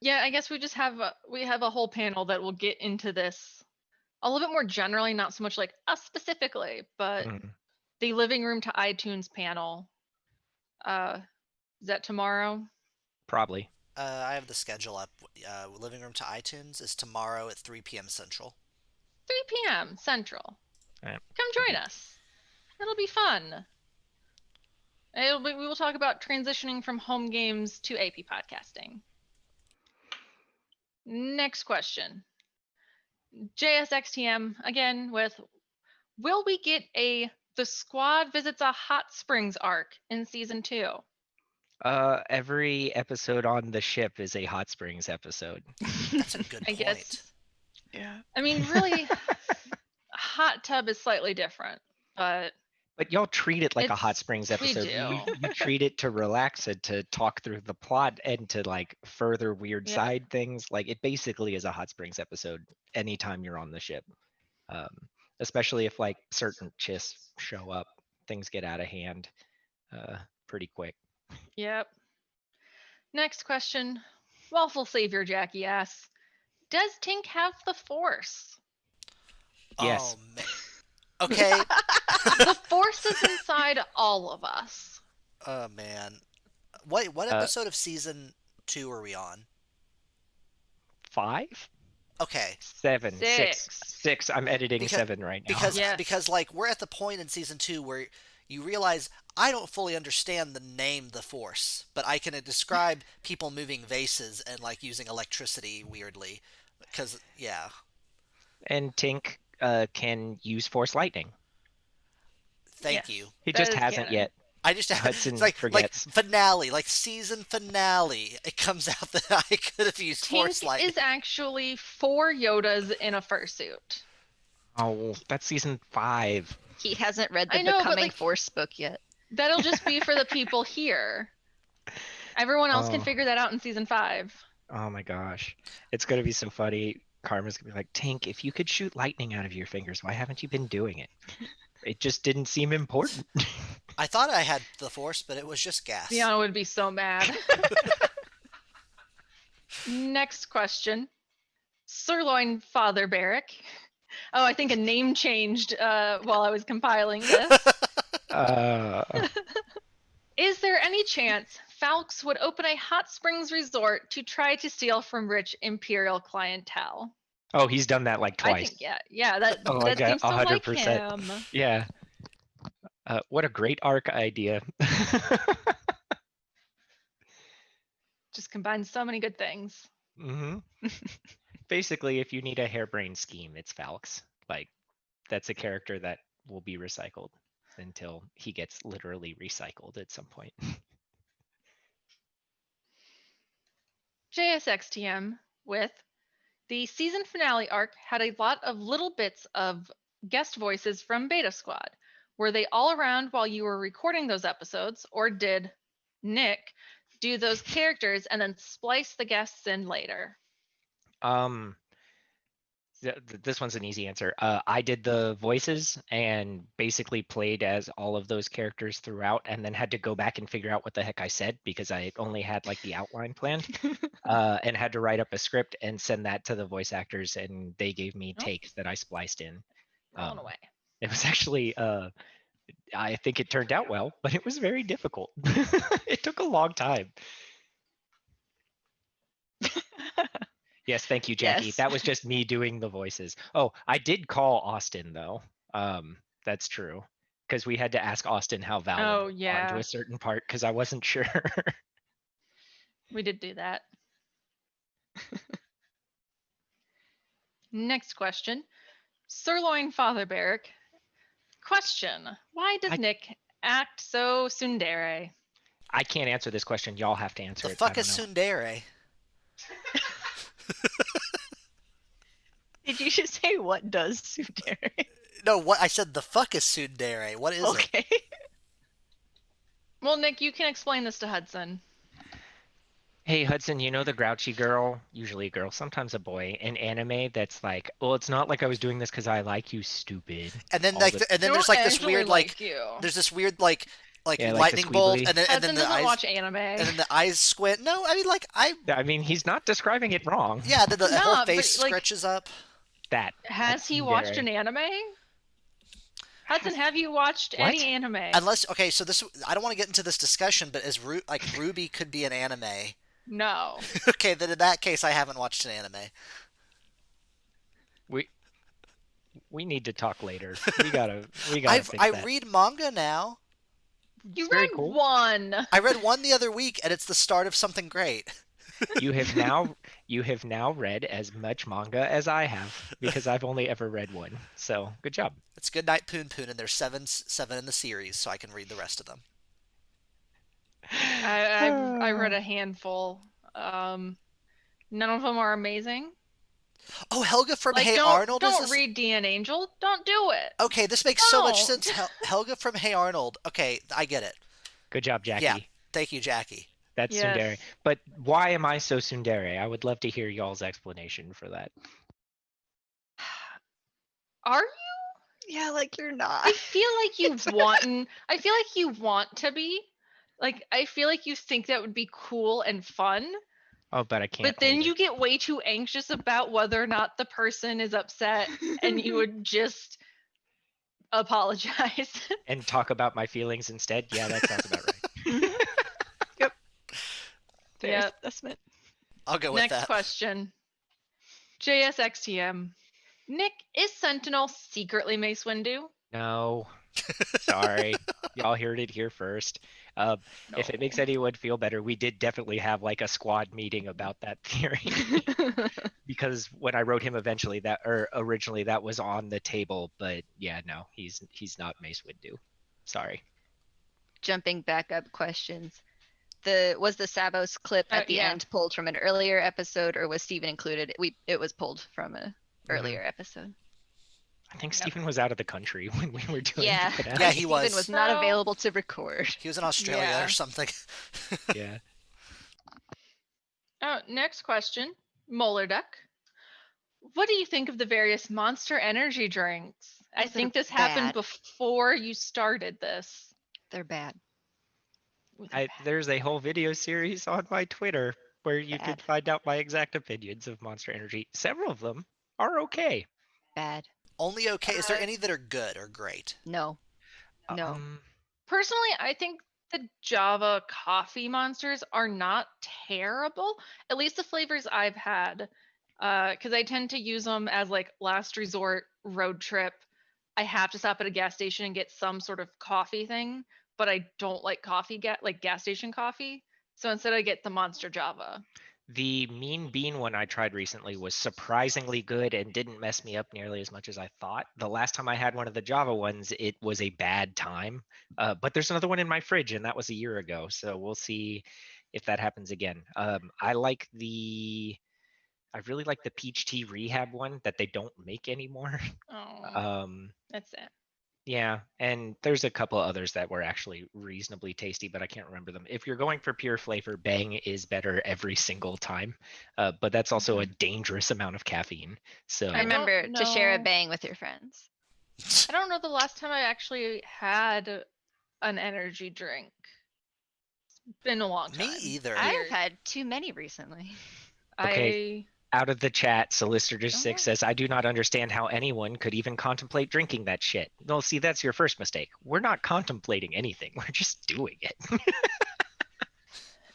B: Yeah, I guess we just have a whole panel that will get into this a little bit more generally, not so much like us specifically, but
C: Mm.
B: the living room to iTunes panel. Is that tomorrow?
C: Probably.
D: I have the schedule up. Living Room to iTunes is tomorrow at 3 p.m. Central.
B: 3 p.m. Central.
C: Alright.
B: Come join us. It'll be fun. We will talk about transitioning from home games to AP podcasting. Next question. JSXTM again with, will we get the squad visits a hot springs arc in season 2?
C: Every episode on the ship is a hot springs episode.
D: That's a good
B: I
D: point.
B: guess.
A: Yeah.
B: I mean, really, hot tub is slightly different, but
C: y'all treat it like a hot
B: It's-
C: springs
B: we
C: episode.
B: do.
C: You treat it to relax and to talk through the plot and to like further weird
B: Yeah.
C: side things. Like it basically is a hot springs episode anytime you're on the ship. Especially if like certain chiss show up, things get out of hand pretty quick.
B: Yep. Next question. Waffle Savior Jackie asks, does Tink have the Force?
C: Yes.
D: Oh, man. Okay.
B: The Force is inside all of us.
D: Oh, man. What episode of season 2 are we on?
C: 5?
D: Okay.
C: 7, 6.
B: Six.
C: I'm editing
D: Because-
C: 7 right now.
D: Because like we're at the point in season 2 where you realize I don't fully understand the name the Force, but I can describe people moving vases and like using electricity weirdly. Because yeah,
C: And Tink can use Force Lightning.
D: thank
B: Yes.
D: you.
C: He
B: That
C: just
B: is
C: hasn't
B: canon.
C: yet.
D: I just
C: Hudson
D: it's like
C: forgets.
D: finale, like season finale. It comes out that I could have used Force
B: Tink
D: Lightning.
B: is actually 4 Yodas in a fursuit.
C: Oh, that's season 5.
A: He hasn't read the
B: I know, but,
A: Becoming
B: like-
A: Force book yet.
B: That'll just be for the people here. Everyone else can
C: Oh.
B: figure that out in season 5.
C: Oh my gosh. It's going to be so funny. Karma's going to be like, Tink, if you could shoot lightning out of your fingers, why haven't you been doing it? It just didn't seem important.
D: I thought I had the Force, but it was just gas.
B: Deanna would be so mad. Next question. Sirloin Father Barrack. Oh, I think a name changed while I was compiling this. Is there any chance Falx would open a hot springs resort to try to steal from rich imperial clientele?
C: Oh, he's done that like
B: I
C: twice.
B: think, yeah, that,
C: Oh,
B: that
C: okay,
B: seems to like
C: 100%.
B: him.
C: Yeah. What a great arc idea.
B: Just combines so many good things.
C: hmm Basically, if you need a harebrained scheme, it's Falx. Like, that's a character that will be recycled until he gets literally recycled at some point.
B: JSXTM with the season finale arc had a lot of little bits of guest voices from Beta Squad. Were they all around while you were recording those episodes, or did Nick do those characters and then splice the guests in later?
C: This one's an easy answer. I did the voices and basically played as all of those characters throughout, and then had to go back and figure out what the heck I said because I only had like the outline planned, and had to write up a script and send that to the voice actors, and they gave me
B: Oh.
C: takes that I spliced in.
B: Rolling away.
C: It was actually, I think it turned out well, but it was very difficult. It took a long time. Yes, thank you, Jackie.
A: Yes.
C: That was just me doing the voices. Oh, I did call Austin though. That's true. Because we had to ask Austin how Val would
B: Oh,
C: respond
B: yeah.
C: to a certain part because I wasn't sure.
B: We did do that. Next question. Sirloin Father Barrack. Question. Why does Nick act so tsundere?
C: I can't answer this question. Y'all have to answer
D: The
C: it.
D: fuck is tsundere?
A: Did you just say what does Sudere?
D: No, what I said. The fuck is tsundere? What is it?
A: Okay.
B: Well, Nick, you can explain this to Hudson.
C: Hey Hudson, you know the grouchy girl, usually a girl, sometimes a boy, in anime that's like, well, it's not like I was doing this because I like you, stupid.
D: And then
C: All
D: like,
C: the-
D: and then
B: Don't
D: there's like this
B: actually
D: weird
B: like you.
D: there's this weird like
C: Yeah, like the
D: lightning bolt,
C: squiggly.
D: and then
B: Hudson
D: the
B: doesn't
D: eyes,
B: watch anime.
D: and then the eyes squint. No, I mean like
C: I mean, he's not describing it wrong.
D: yeah, then the
B: No,
D: whole
B: but,
D: face
B: like-
D: stretches up.
C: That.
B: Has
C: that's
B: he watched
C: tsundere.
B: an anime? Hudson, have you watched
C: What?
B: any anime?
D: Unless okay, so this I don't want to get into this discussion, but as like Ruby could be an anime.
B: No.
D: Okay, then in that case, I haven't watched an anime.
C: We need to talk later. We gotta
D: I
C: fix that.
D: read manga now.
B: You
C: very
B: read
C: cool.
B: one.
D: I read one the other week, and it's the start of something great.
C: You have now read as much manga as I have because I've only ever read one. So good job.
D: It's Good Night Poon Poon, and there's seven in the series, so I can read the rest of them.
B: I read a handful. None of them are amazing.
D: Oh, Helga from
B: Like
D: Hey
B: don't
D: Arnold is
B: don't
D: this?
B: read DN Angel. Don't do it.
D: Okay, this makes so much
B: Don't.
D: sense. Helga from Hey Arnold. Okay, I get it.
C: Good job, Jackie.
D: Yeah, thank you, Jackie.
C: That's
B: Yes.
C: tsundere. But why am I so tsundere? I would love to hear y'all's explanation for that.
B: Are you?
A: Yeah, like you're not.
B: I feel like you
A: It's-
B: want. I feel like you want to be. Like I feel like you think that would be cool and fun.
C: Oh, but I can't.
B: But then
C: hold
B: you
C: it.
B: get way too anxious about whether or not the person is upset, and you would just apologize.
C: And talk about my feelings instead. Yeah, that sounds about right.
A: Yep. Fair
B: Yep.
A: assessment.
D: I'll go with
B: Next
D: that.
B: question. JSXTM. Nick, is Sentinel secretly Mace Windu?
C: No, sorry. Y'all heard it here first. If it makes anyone feel better, we did definitely have like a squad meeting about that theory. Because when I wrote him originally that was on the table, but yeah, no, he's not Mace Windu. Sorry.
A: Jumping back up questions. Was the Savos clip at the
B: yeah.
A: end pulled from an earlier episode, or was Steven included? It was pulled from a earlier episode.
C: I think Stephen was out of the country when we were doing
A: Yeah.
C: the finale.
D: Yeah, he
A: Steven
D: was.
A: was not
B: So-
A: available to record.
D: He was in Australia
B: Yeah.
D: or something.
C: Yeah.
B: Oh, next question. Molar Duck. What do you think of the various Monster Energy drinks? I
A: Those are
B: think this happened
A: bad.
B: before you started this.
A: They're bad.
B: Ooh, they're bad.
C: There's a whole video series on my Twitter where you
A: Bad.
C: could find out my exact opinions of Monster Energy. Several of them are okay.
A: Bad.
D: Only okay. Is there any that are good or great?
A: No. No.
B: Personally, I think the Java coffee monsters are not terrible. At least the flavors I've had, because I tend to use them as like last resort road trip. I have to stop at a gas station and get some sort of coffee thing, but I don't like coffee like gas station coffee. So instead, I get the Monster Java.
C: The Mean Bean one I tried recently was surprisingly good and didn't mess me up nearly as much as I thought. The last time I had one of the Java ones, it was a bad time. But there's another one in my fridge, and that was a year ago. So we'll see if that happens again. I really like the peach tea rehab one that they don't make anymore.
B: Oh, that's it.
C: Yeah, and there's a couple others that were actually reasonably tasty, but I can't remember them. If you're going for pure flavor, Bang is better every single time, but that's also a dangerous amount of caffeine. So
B: I don't
A: Remember to share a
B: know.
A: bang with your friends.
B: I don't know the last time I actually had an energy drink. It's been a long time.
D: Me either.
A: I've
B: Years.
A: had too many recently.
C: Okay. Out of the chat, Solicitor6
B: Oh.
C: says, I do not understand how anyone could even contemplate drinking that shit. Well, see, that's your first mistake. We're not contemplating anything. We're just doing it.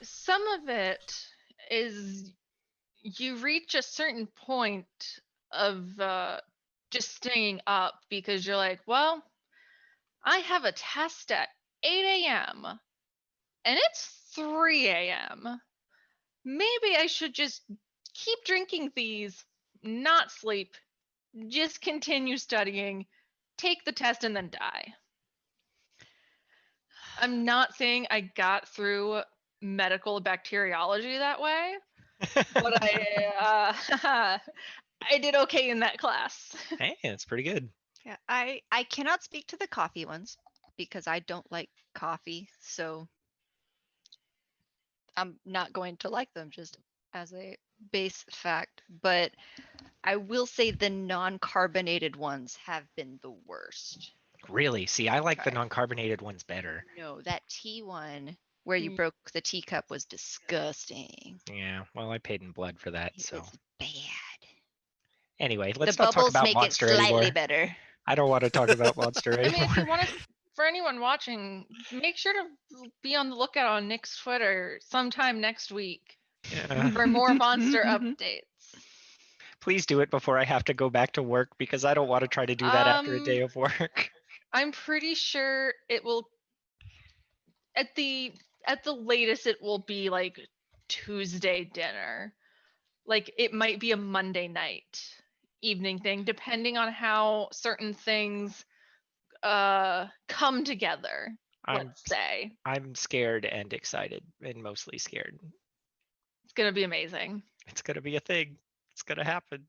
B: Some of it is you reach a certain point of just staying up because you're like, well, I have a test at 8 a.m. and it's 3 a.m. Maybe I should just keep drinking these, not sleep, just continue studying, take the test, and then die. I'm not saying I got through medical bacteriology that way, but I I did okay in that class.
C: Hey, that's pretty good.
A: Yeah, I cannot speak to the coffee ones because I don't like coffee, so I'm not going to like them just as a base fact. But I will say the non-carbonated ones have been the worst.
C: Really? See, I like the
A: Tried.
C: non-carbonated ones better.
A: No, that tea one where you
B: Mm.
A: broke the teacup was disgusting.
C: Yeah, well, I paid in blood for that,
A: It
C: so.
A: was bad.
C: Anyway,
A: The
C: let's not talk
A: bubbles
C: about
A: make
C: Monster
A: it slightly
C: anymore.
A: better.
C: I don't want to talk about Monster
B: I mean,
C: anymore.
B: if you want to, for anyone watching, make sure to be on the lookout on Nick's Twitter sometime next week
C: Yeah.
B: for more monster updates.
C: Please do it before I have to go back to work because I don't want to try to do that after a day of work.
B: I'm pretty sure it will at the latest it will be like Tuesday dinner. Like it might be a Monday night evening thing, depending on how certain things come together. Let's say
C: I'm scared and excited, and mostly scared.
B: it's gonna be amazing.
C: It's gonna be a thing. It's gonna happen.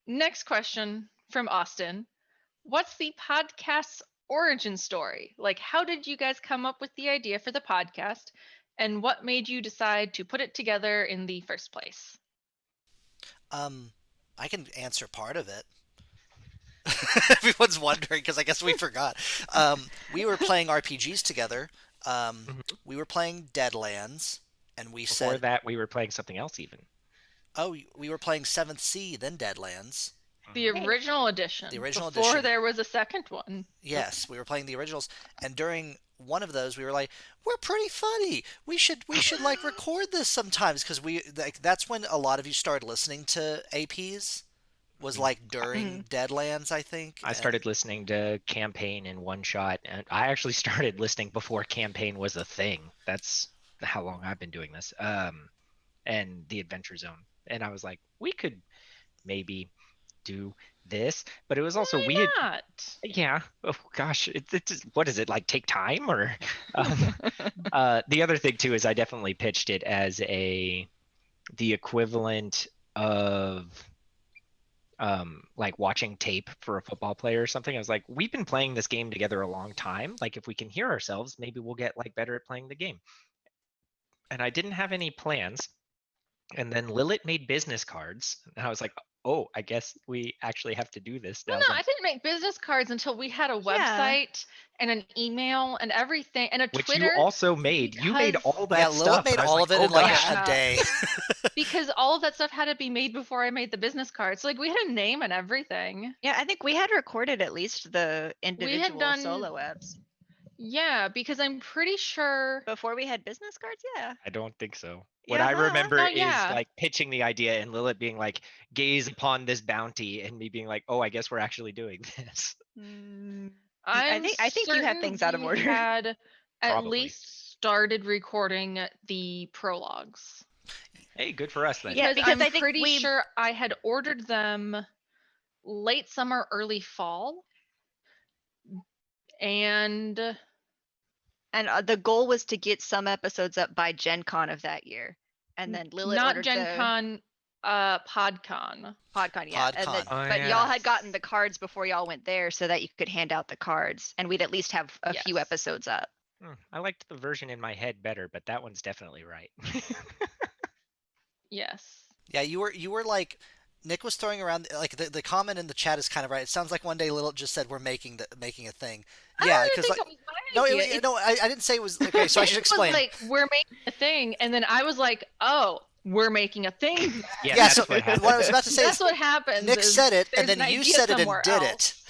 B: Next question from Austin. What's the podcast's origin story? Like, how did you guys come up with the idea for the podcast? And what made you decide to put it together in the first place?
D: I can answer part of it. Everyone's wondering because I guess we forgot. We were playing RPGs together. We were playing Deadlands, and we
C: Before
D: said,
C: that, we were playing something else even.
D: "Oh, we were playing Seventh Sea, then Deadlands."
B: The original edition.
D: The original
B: before
D: edition.
B: there was a second one.
D: Yes, we were playing the originals, and during one of those, we were like, "We're pretty funny. We should like record this sometimes," because that's when a lot of you started listening to APs. Was like during Deadlands, I think.
C: I started listening to Campaign in one shot, and I actually started listening before Campaign was a thing. That's how long I've been doing this. And the Adventure Zone, and I was like, we could maybe do this, but it was also
B: Why
C: we had,
B: not?
C: yeah. Oh gosh, it's what is it like? Take time or? The other thing too is I definitely pitched it as the equivalent of like watching tape for a football player or something. I was like, we've been playing this game together a long time. Like if we can hear ourselves, maybe we'll get like better at playing the game. And I didn't have any plans. And then Lilith made business cards, and I was like, oh, I guess we actually have to do this now.
B: Well, no, I didn't make business cards until we had a website and an email and everything and a
C: Which
B: Twitter.
C: you also made. You made
B: because-
C: all that
D: Yeah,
C: stuff.
D: Lilith made
C: and I was
D: all
C: like,
D: of it
C: oh
D: in like
C: gosh.
B: gosh.
D: a day.
B: because all of that stuff had to be made before I made the business cards. So like we had a name and everything.
A: Yeah, I think we had recorded at least the individual
B: done-
A: solo apps
B: Yeah, because I'm pretty sure.
A: before we had business cards. Yeah.
C: I don't think so. What
A: Yeah,
C: I
A: huh?
C: remember
B: Oh,
C: is
B: yeah.
C: like pitching the idea and Lilith being like, gaze upon this bounty, and me being like, oh, I guess we're actually doing this.
A: I think you have
B: certain
A: things out of
B: we
A: order.
B: Had at
C: Probably.
B: least started recording the prologues.
C: Hey, good for us then.
A: Yeah, because
B: I'm
A: I think
B: pretty sure I had ordered them late summer, early fall, and
A: the goal was to get some episodes up by Gen Con of that year, and then Lilith
B: not
A: ordered
B: Gen
A: the
B: Con, PodCon.
A: PodCon, yeah. And then,
D: PodCon.
C: Oh,
A: but y'all had
C: yes.
A: gotten the cards before y'all went there, so that you could hand out the cards, and we'd at least have a few
B: Yes.
A: episodes up.
C: I liked the version in my head better, but that one's definitely right.
B: Yes.
D: Yeah, you were like, Nick was throwing around like the comment in the chat is kind of right. It sounds like one day Lilith just said we're making a thing. Yeah,
B: I don't
D: because
B: think
D: like
B: it was my idea.
D: I didn't say it was okay. So I should
B: It was
D: explain.
B: like we're making a thing, and then I was like, oh, we're making a thing.
C: Yeah,
D: Yeah,
C: that's
D: so
C: what happened.
D: what I was about to say
B: That's
D: is
B: what happens.
D: Nick
B: is
D: said it,
B: there's
D: and then
B: an
D: you
B: idea
D: said it and
B: somewhere
D: did
B: else.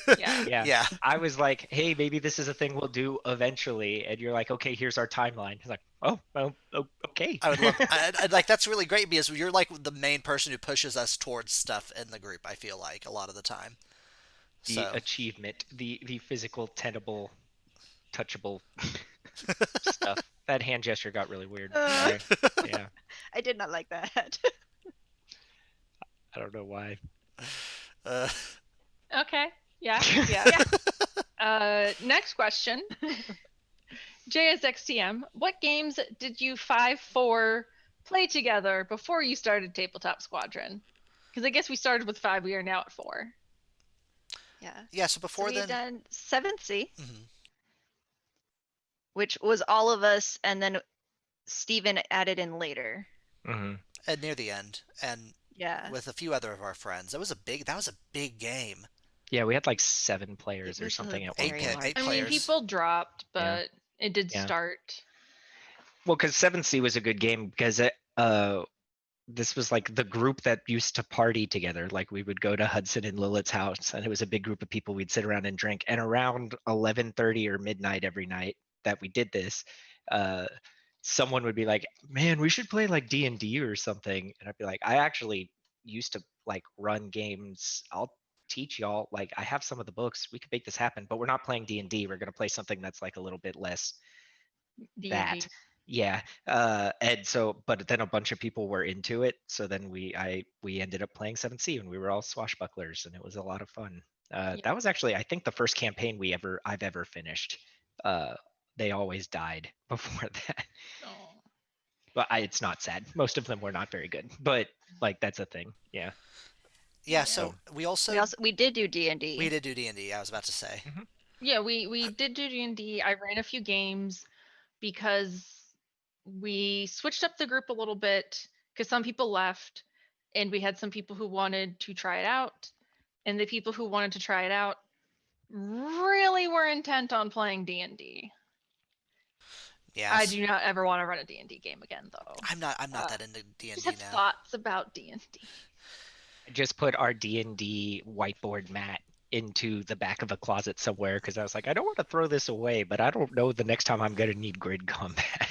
D: it.
B: Yeah.
C: Yeah.
D: Yeah.
C: I was like, hey, maybe this is a thing we'll do eventually. And you're like, okay, here's our timeline. He's like, oh, well, okay.
D: I would love. I'd like that's really great because you're like the main person who pushes us towards stuff in the group. I feel like a lot of the time.
C: The
D: So
C: achievement, the physical, tenable, touchable stuff. That hand gesture got really weird. Sorry. Yeah,
A: I did not like that.
C: I don't know why.
B: Okay. Yeah.
A: Yeah.
B: Next question. JSXTM, what games did you 5-4 play together before you started Tabletop Squadron? Because I guess we started with 5, we are now at 4.
A: Yeah.
D: yeah. So
A: So
D: before
A: we
D: then,
A: done Seventh Sea,
D: Mhm.
A: which was all of us, and then Steven added in later.
C: Mm-hmm.
D: and near the end, and
A: Yeah.
D: with a few other of our friends, that was a big game.
C: Yeah, we had like 7 players
A: It
C: or
A: was a
C: something at one
A: very
C: point.
A: large-
D: Eight
B: I mean,
D: players.
B: people dropped,
C: Yeah.
B: but it did
C: Yeah.
B: start.
C: Well, because 7C was a good game because this was like the group that used to party together. Like we would go to Hudson and Lilith's house, and it was a big group of people. We'd sit around and drink. And around 11:30 or midnight every night that we did this, someone would be like, "Man, we should play like D&D or something." And I'd be like, "I actually used to like run games. I'll teach y'all. Like I have some of the books. We could make this happen. But we're not playing D&D. We're gonna play something that's like a little bit less that.
B: D&D.
C: Yeah. And so, but then a bunch of people were into it. So then we ended up playing 7th Sea, and we were all swashbucklers, and it was a lot of fun.
B: Yeah.
C: That was actually, I think, the first campaign I've ever finished. They always died before that.
B: Oh.
C: But it's not sad. Most of them were not very good. But like that's a thing. Yeah.
D: Yeah, so
A: We did do D&D.
D: we did do D&D, I was about to say.
C: Mm-hmm.
B: Yeah, we did do D&D. I ran a few games because we switched up the group a little bit because some people left and we had some people who wanted to try it out. And the people who wanted to try it out really were intent on playing D&D.
D: Yeah.
B: I do not ever want to run a D&D game again, though.
D: I'm not that into D&D
B: Just have
D: now.
B: thoughts about D&D.
C: I just put our D&D whiteboard mat into the back of a closet somewhere because I was like, I don't want to throw this away, but I don't know the next time I'm gonna need grid combat.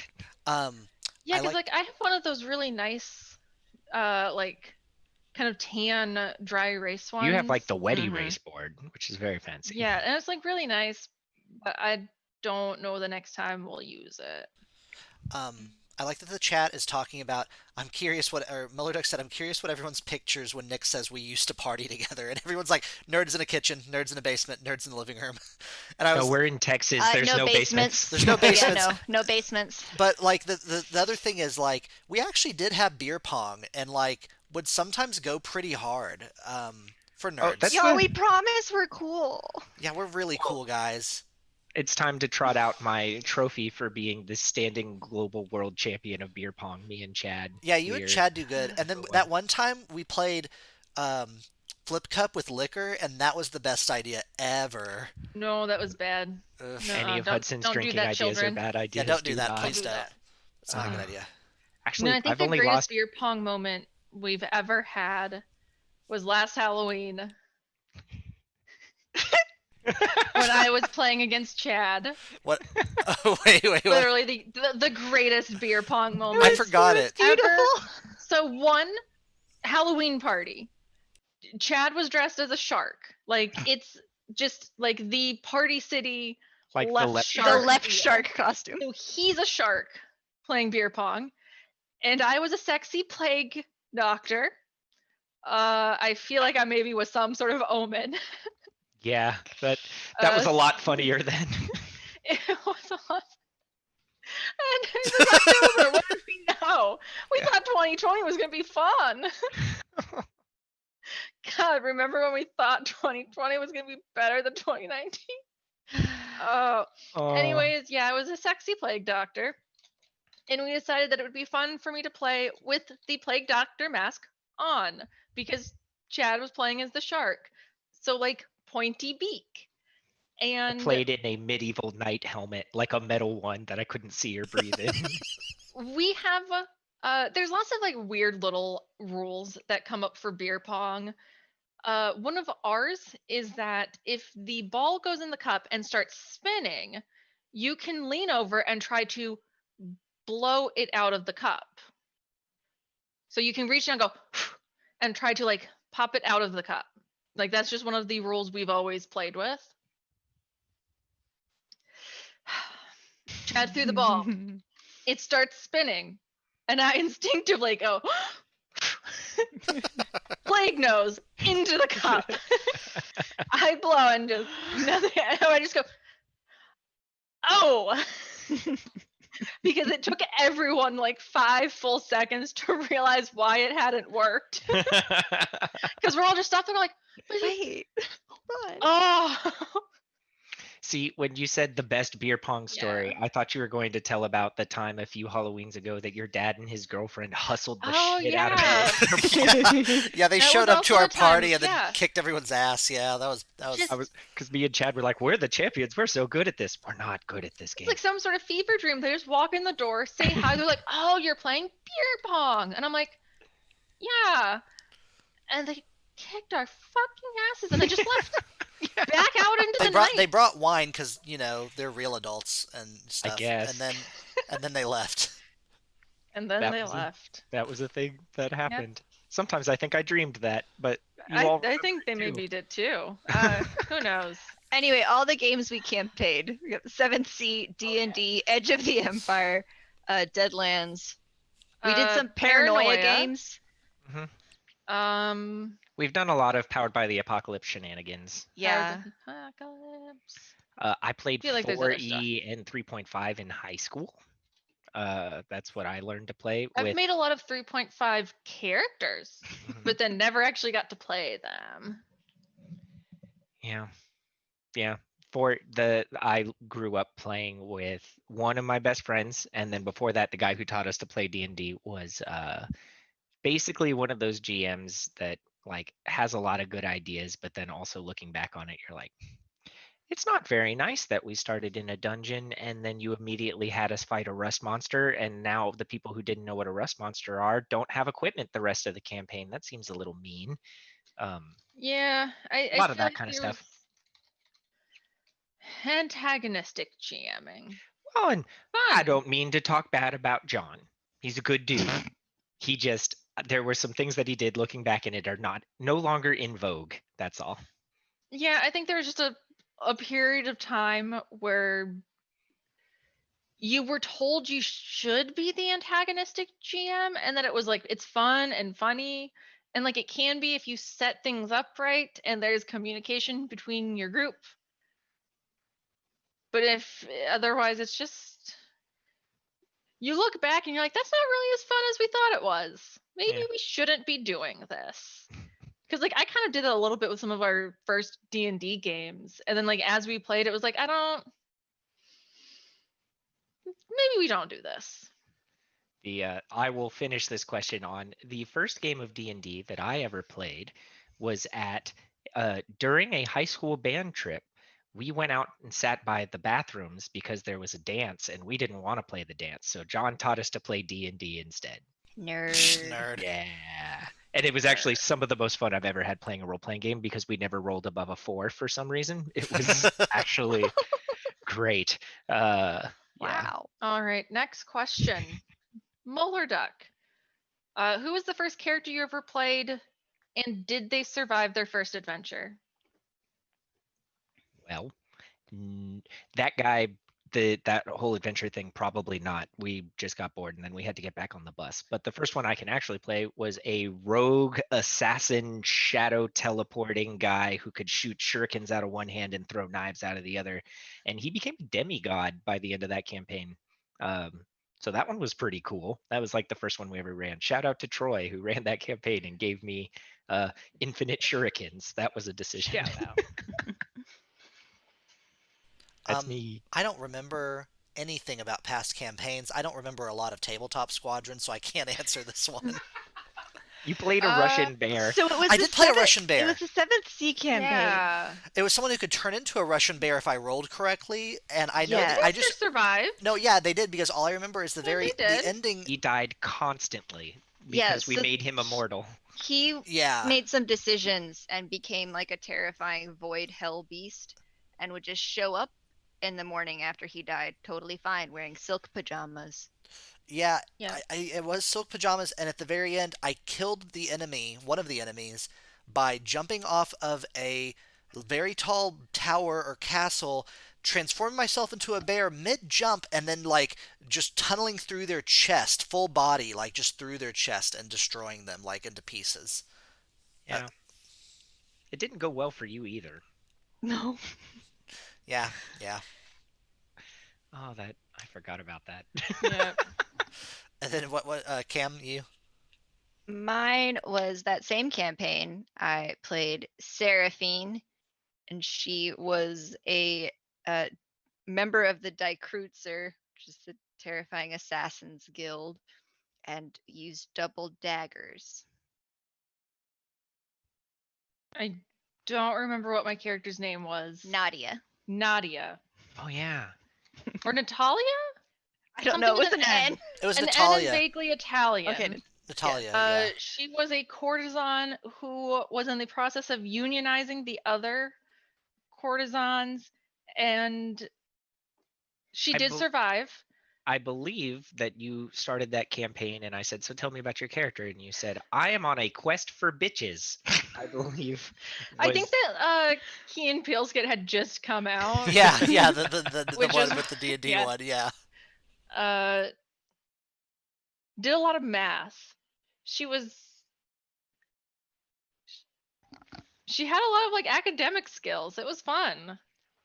B: Yeah, because I have one of those really nice, like kind of tan dry erase ones.
C: You have like the wet
A: Mhm.
C: erase board, which is very fancy.
B: Yeah, and it's like really nice, but I don't know the next time we'll use it.
D: I like that the chat is talking about. I'm curious or Muller Duck said, I'm curious what everyone's pictures when Nick says we used to party together, and everyone's like, nerds in a kitchen, nerds in a basement, nerds in the living room. And I was,
C: No, we're in Texas. There's no basements.
D: There's no basements.
A: Yeah, no basements.
D: But like the other thing is like we actually did have beer pong and like would sometimes go pretty hard for nerds.
C: that's
A: Yo,
C: the-
A: we promise we're cool.
D: Yeah, we're really cool guys.
C: It's time to trot out my trophy for being the standing global world champion of beer pong. Me and Chad.
D: Yeah, you and Chad do good. And then that one time we played Flip Cup with liquor, and that was the best idea ever.
B: No, that was bad.
D: Ugh.
B: No,
C: Any of
B: don't-
C: Hudson's
B: don't do
C: drinking
B: that,
C: ideas
B: children.
C: are bad ideas.
D: Yeah, don't do that,
C: not.
D: please
B: Don't do
D: don't.
B: that.
D: It's not a good idea.
C: Actually,
B: No, I think
C: I've
B: the
C: only
B: greatest
C: lost.
B: beer pong moment we've ever had was last Halloween when I was playing against Chad.
D: What? Oh, wait.
B: Literally the greatest beer pong moment.
D: I forgot it.
B: Ever. So one Halloween party, Chad was dressed as a shark. Like it's just like the Party City
C: Like the
B: left
C: left
B: shark.
A: The left
B: deal.
A: shark costume.
B: So he's a shark playing beer pong, and I was a sexy plague doctor. I feel like I maybe was some sort of omen.
C: Yeah, that was a lot funnier than.
B: It was a lot. And it's October. What did we know? We thought 2020 was gonna be fun. God, remember when we thought 2020 was gonna be better than 2019? Oh. Anyways, yeah, I was a sexy plague doctor. And we decided that it would be fun for me to play with the plague doctor mask on because Chad was playing as the shark. So like pointy beak. And
C: I played in a medieval knight helmet, like a metal one that I couldn't see or breathe in.
B: we have there's lots of like weird little rules that come up for beer pong. One of ours is that if the ball goes in the cup and starts spinning, you can lean over and try to blow it out of the cup. So you can reach down and go and try to like pop it out of the cup. Like that's just one of the rules we've always played with. Chad threw the ball. It starts spinning. And I instinctively go plague nose into the cup. I blow and just nothing. I just go, oh. Because it took everyone like 5 full seconds to realize why it hadn't worked. Because we're all just stopping like,
A: Wait, hold on.
B: oh.
C: See, when you said the best beer pong story, I thought you were going to tell about the time a few Halloweens ago that your dad and his girlfriend hustled the shit out of you.
D: Yeah, they
B: That
D: showed
B: was
D: up to
B: also
D: our
B: the time,
D: party and then
B: yeah.
D: kicked everyone's ass. Yeah, that was.
C: Because me and Chad were like, we're the champions. We're so good at this. We're not good at this game.
B: It's like some sort of fever dream. They just walk in the door, say hi. They're like, oh, you're playing beer pong. And I'm like, yeah. And they kicked our fucking asses and they just left. Back out into the night.
D: They brought wine because they're real adults and stuff.
C: I guess.
D: And then they left.
B: And then
C: That
B: they
C: was a-
B: left.
C: That was a thing that happened. Sometimes I think I dreamed that, but you
B: I
C: all
B: think they
C: remember it
B: maybe
C: too.
B: did too. Who knows?
A: Anyway, all the games we campaigned: we got 7th Sea, D&D, Edge of the Empire, Deadlands. We did some paranoia games.
C: We've done a lot of Powered by the Apocalypse shenanigans.
A: Yeah.
B: Apocalypse.
C: I played
B: Feel like there's other stuff.
C: 4E and 3.5 in high school. That's what I learned to play
B: I've
C: with.
B: made a lot of 3.5 characters, but then never actually got to play them.
C: Yeah. I grew up playing with one of my best friends, and then before that, the guy who taught us to play D&D was basically one of those GMs that like has a lot of good ideas, but then also looking back on it, you're like, it's not very nice that we started in a dungeon and then you immediately had us fight a rust monster, and now the people who didn't know what a rust monster are don't have equipment the rest of the campaign. That seems a little mean.
B: Yeah,
C: A lot of that kind of stuff.
B: Antagonistic GMing.
C: Well, and I
B: Fun.
C: don't mean to talk bad about John. He's a good dude. He just, there were some things that he did looking back in it are no longer in vogue. That's all.
B: Yeah, I think there was just a period of time where you were told you should be the antagonistic GM, and that it was like it's fun and funny, and like it can be if you set things up right and there's communication between your group. But if otherwise, it's just you look back and you're like, that's not really as fun as we thought it was. Maybe
C: Yeah.
B: we shouldn't be doing this. Because like I kind of did that a little bit with some of our first D&D games, and then like as we played, it was like maybe we don't do this.
C: I will finish this question on the first game of D&D that I ever played was at during a high school band trip. We went out and sat by the bathrooms because there was a dance and we didn't want to play the dance. So John taught us to play D&D instead.
A: Nerd.
C: Yeah. And it was actually some of the most fun I've ever had playing a role-playing game because we never rolled above a 4 for some reason. It was actually great. Yeah.
A: Wow.
B: All right, next question. Molar Duck. Who was the first character you ever played, and did they survive their first adventure?
C: Well, that guy, that whole adventure thing, probably not. We just got bored and then we had to get back on the bus. But the first one I can actually play was a rogue assassin shadow teleporting guy who could shoot shurikens out of one hand and throw knives out of the other. And he became a demigod by the end of that campaign. So that one was pretty cool. That was like the first one we ever ran. Shout out to Troy who ran that campaign and gave me infinite shurikens. That was a decision.
B: Shout out.
C: That's me.
D: I don't remember anything about past campaigns. I don't remember a lot of Tabletop Squadron, so I can't answer this one.
C: You played a Russian bear.
A: So it was
D: I did play a Russian bear.
A: It was the 7th Sea campaign.
B: Yeah.
D: It was someone who could turn into a Russian bear if I rolled correctly, and I know
A: Yeah.
D: that I
B: Just
D: just
B: survived.
D: no, yeah, they did because all I remember is the
B: Yeah, they
D: the
B: did.
D: ending.
C: He died constantly because
A: Yes,
C: we
A: so
C: made him immortal.
A: He
D: Yeah,
A: made some decisions and became like a terrifying void hell beast, and would just show up in the morning after he died totally fine, wearing silk pajamas.
D: yeah.
B: Yeah.
D: It was silk pajamas, and at the very end, I killed the enemy, one of the enemies, by jumping off of a very tall tower or castle, transforming myself into a bear mid-jump, and then like just tunneling through their chest, full body, like just through their chest and destroying them like into pieces.
C: Yeah. It didn't go well for you either.
A: No.
D: Yeah.
C: Oh, I forgot about that.
B: Yeah.
D: And then what Cam, you?
A: Mine was that same campaign. I played Seraphine, and she was a member of the Die Kreutzer, which is the terrifying assassins guild, and used double daggers.
B: I don't remember what my character's name was.
A: Nadia.
B: Nadia.
C: Oh yeah.
B: Or Natalia?
A: I don't know. It was
B: Something
A: an
B: with
A: N.
D: It was
B: An N
D: Natalia.
B: is vaguely Italian.
A: Okay.
D: Natalia. Yeah.
B: She was a courtesan who was in the process of unionizing the other courtesans, and she
C: I
B: did
C: bel-
B: survive.
C: I believe that you started that campaign, and I said, "So tell me about your character," and you said, "I am on a quest for bitches." I believe.
B: I think
C: Was
B: that Key and Peelskit had just come out.
D: Yeah, yeah, the
B: Which
D: one
B: is-
D: with the D&D
B: yeah.
D: one, yeah.
B: Uh, did a lot of math. She had a lot of like academic skills. It was fun.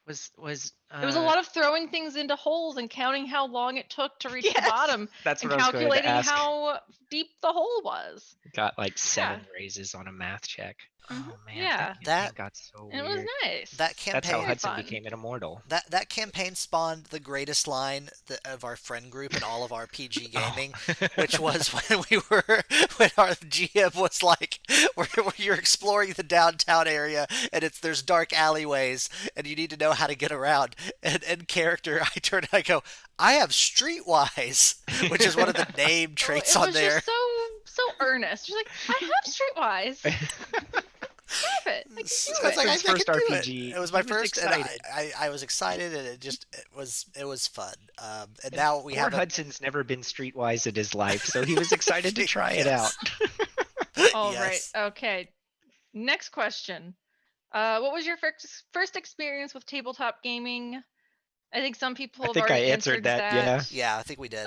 C: was
B: It was a lot of throwing things into holes and counting how long it took to reach the
A: Yes.
B: bottom
C: That's
B: and
C: what I was going to
B: calculating
C: ask.
B: how deep the hole was.
C: Got like 7
B: Yeah.
C: raises on a math check.
B: Mhm,
C: Oh man,
B: yeah.
C: that campaign
D: That-
C: got so
B: And it was
C: weird.
B: nice.
D: That
C: That's how
D: campaign
B: Very
C: Hudson
B: fun.
C: became an immortal.
D: that campaign spawned the greatest line of our friend group in all of RPG gaming, which was when our GM was like, where you're exploring the downtown area and there's dark alleyways and you need to know how to get around. And in character, I turn and I go, I have Streetwise, which is one of the name traits
B: it
D: on
B: was
D: there.
B: just so earnest. She's like, I have Streetwise. I have it. I can
D: So
B: do
D: I was
B: it.
D: like,
C: His
D: I
C: first
D: can do
C: RPG,
D: it. It was my
C: he was
D: first, and
C: excited.
D: I was excited, and it was fun. And now we
C: Poor
D: have
C: Hudson's never been streetwise in his life, so he was excited to try it out.
B: All right.
D: Yes.
B: Okay. Next question. What was your first experience with tabletop gaming? I think some people
C: I
B: have
C: think I
B: already
C: answered that, yeah.
D: Yeah, I think we did.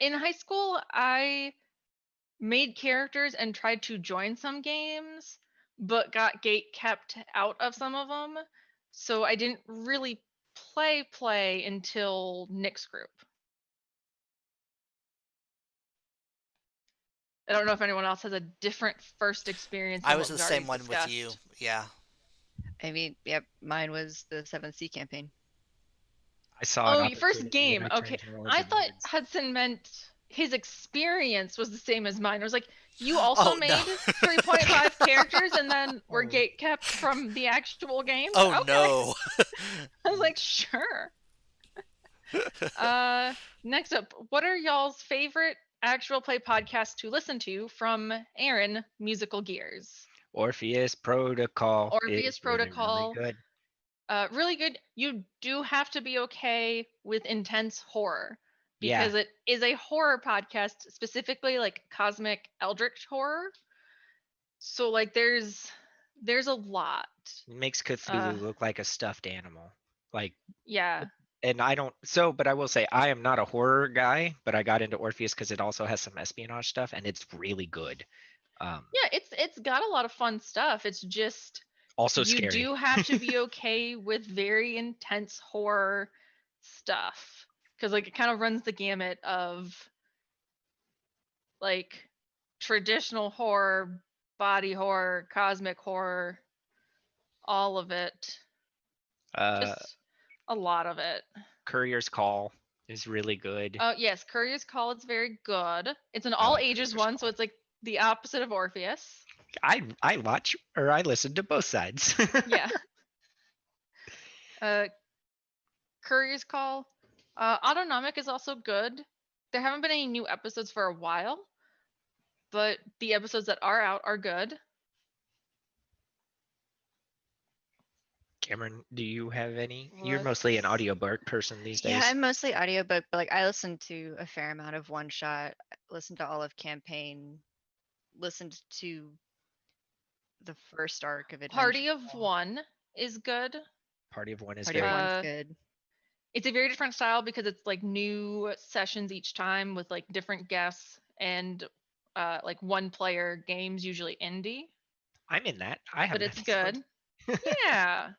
B: In high school, I made characters and tried to join some games, but got gate kept out of some of them. So I didn't really play until Nick's group. I don't know if anyone else has a different first experience.
D: I
B: Than
D: was
B: what
D: the
B: we've
D: same
B: already
D: one with you.
B: discussed.
D: Yeah.
A: I mean, yep, mine was the 7th Sea campaign.
C: I saw an
B: Oh, your first
C: opportunity and
B: game.
C: I
B: Okay.
C: turned all of
B: I
C: the
B: thought
C: nerds.
B: Hudson meant his experience was the same as mine. I was like, you also
D: Oh,
B: made
D: no.
B: 3.5 characters and then were
C: Oh.
B: gate kept from the actual games?
D: Oh
B: Okay.
D: no.
B: I was like, sure. Next up, what are y'all's favorite actual play podcasts to listen to from Aaron, Musical Gears?
C: Orpheus Protocol
B: Orpheus
C: is really,
B: Protocol.
C: really good.
B: Really good. You do have to be okay with intense horror
C: Yeah,
B: because it is a horror podcast, specifically like cosmic eldritch horror. So like there's a lot.
C: it makes Cthulhu look like a stuffed animal. Like,
B: Yeah.
C: and but I will say, I am not a horror guy, but I got into Orpheus because it also has some espionage stuff, and it's really good.
B: Yeah, it's got a lot of fun stuff. It's just
C: Also
B: you
C: scary.
B: do have to be okay with very intense horror stuff because like it kind of runs the gamut of like traditional horror, body horror, cosmic horror, all of it.
C: Uh,
B: Just a lot of it.
C: Courier's Call is really good.
B: Oh yes, Courier's Call is very good. It's an
C: I
B: all
C: like
B: ages
C: Courier's
B: one, so
C: Call.
B: it's like the opposite of Orpheus.
C: I watch or I listen to both sides.
B: Yeah. Courier's Call. Autonomic is also good. There haven't been any new episodes for a while, but the episodes that are out are good.
C: Cameron, do you have any? You're
B: Let's-
C: mostly an audiobook person these days.
A: Yeah, I'm mostly audiobook, but like I listen to a fair amount of one shot, listened to all of campaign, listened to the first arc of Adventure.
B: Party of One is good.
C: Party of One is
A: Party of
C: very
A: One's
B: Uh,
A: good.
B: It's a very different style because it's like new sessions each time with like different guests and like one player games, usually indie,
C: I'm in that. I have
B: but
C: an
B: it's
C: episode.
B: good. Yeah.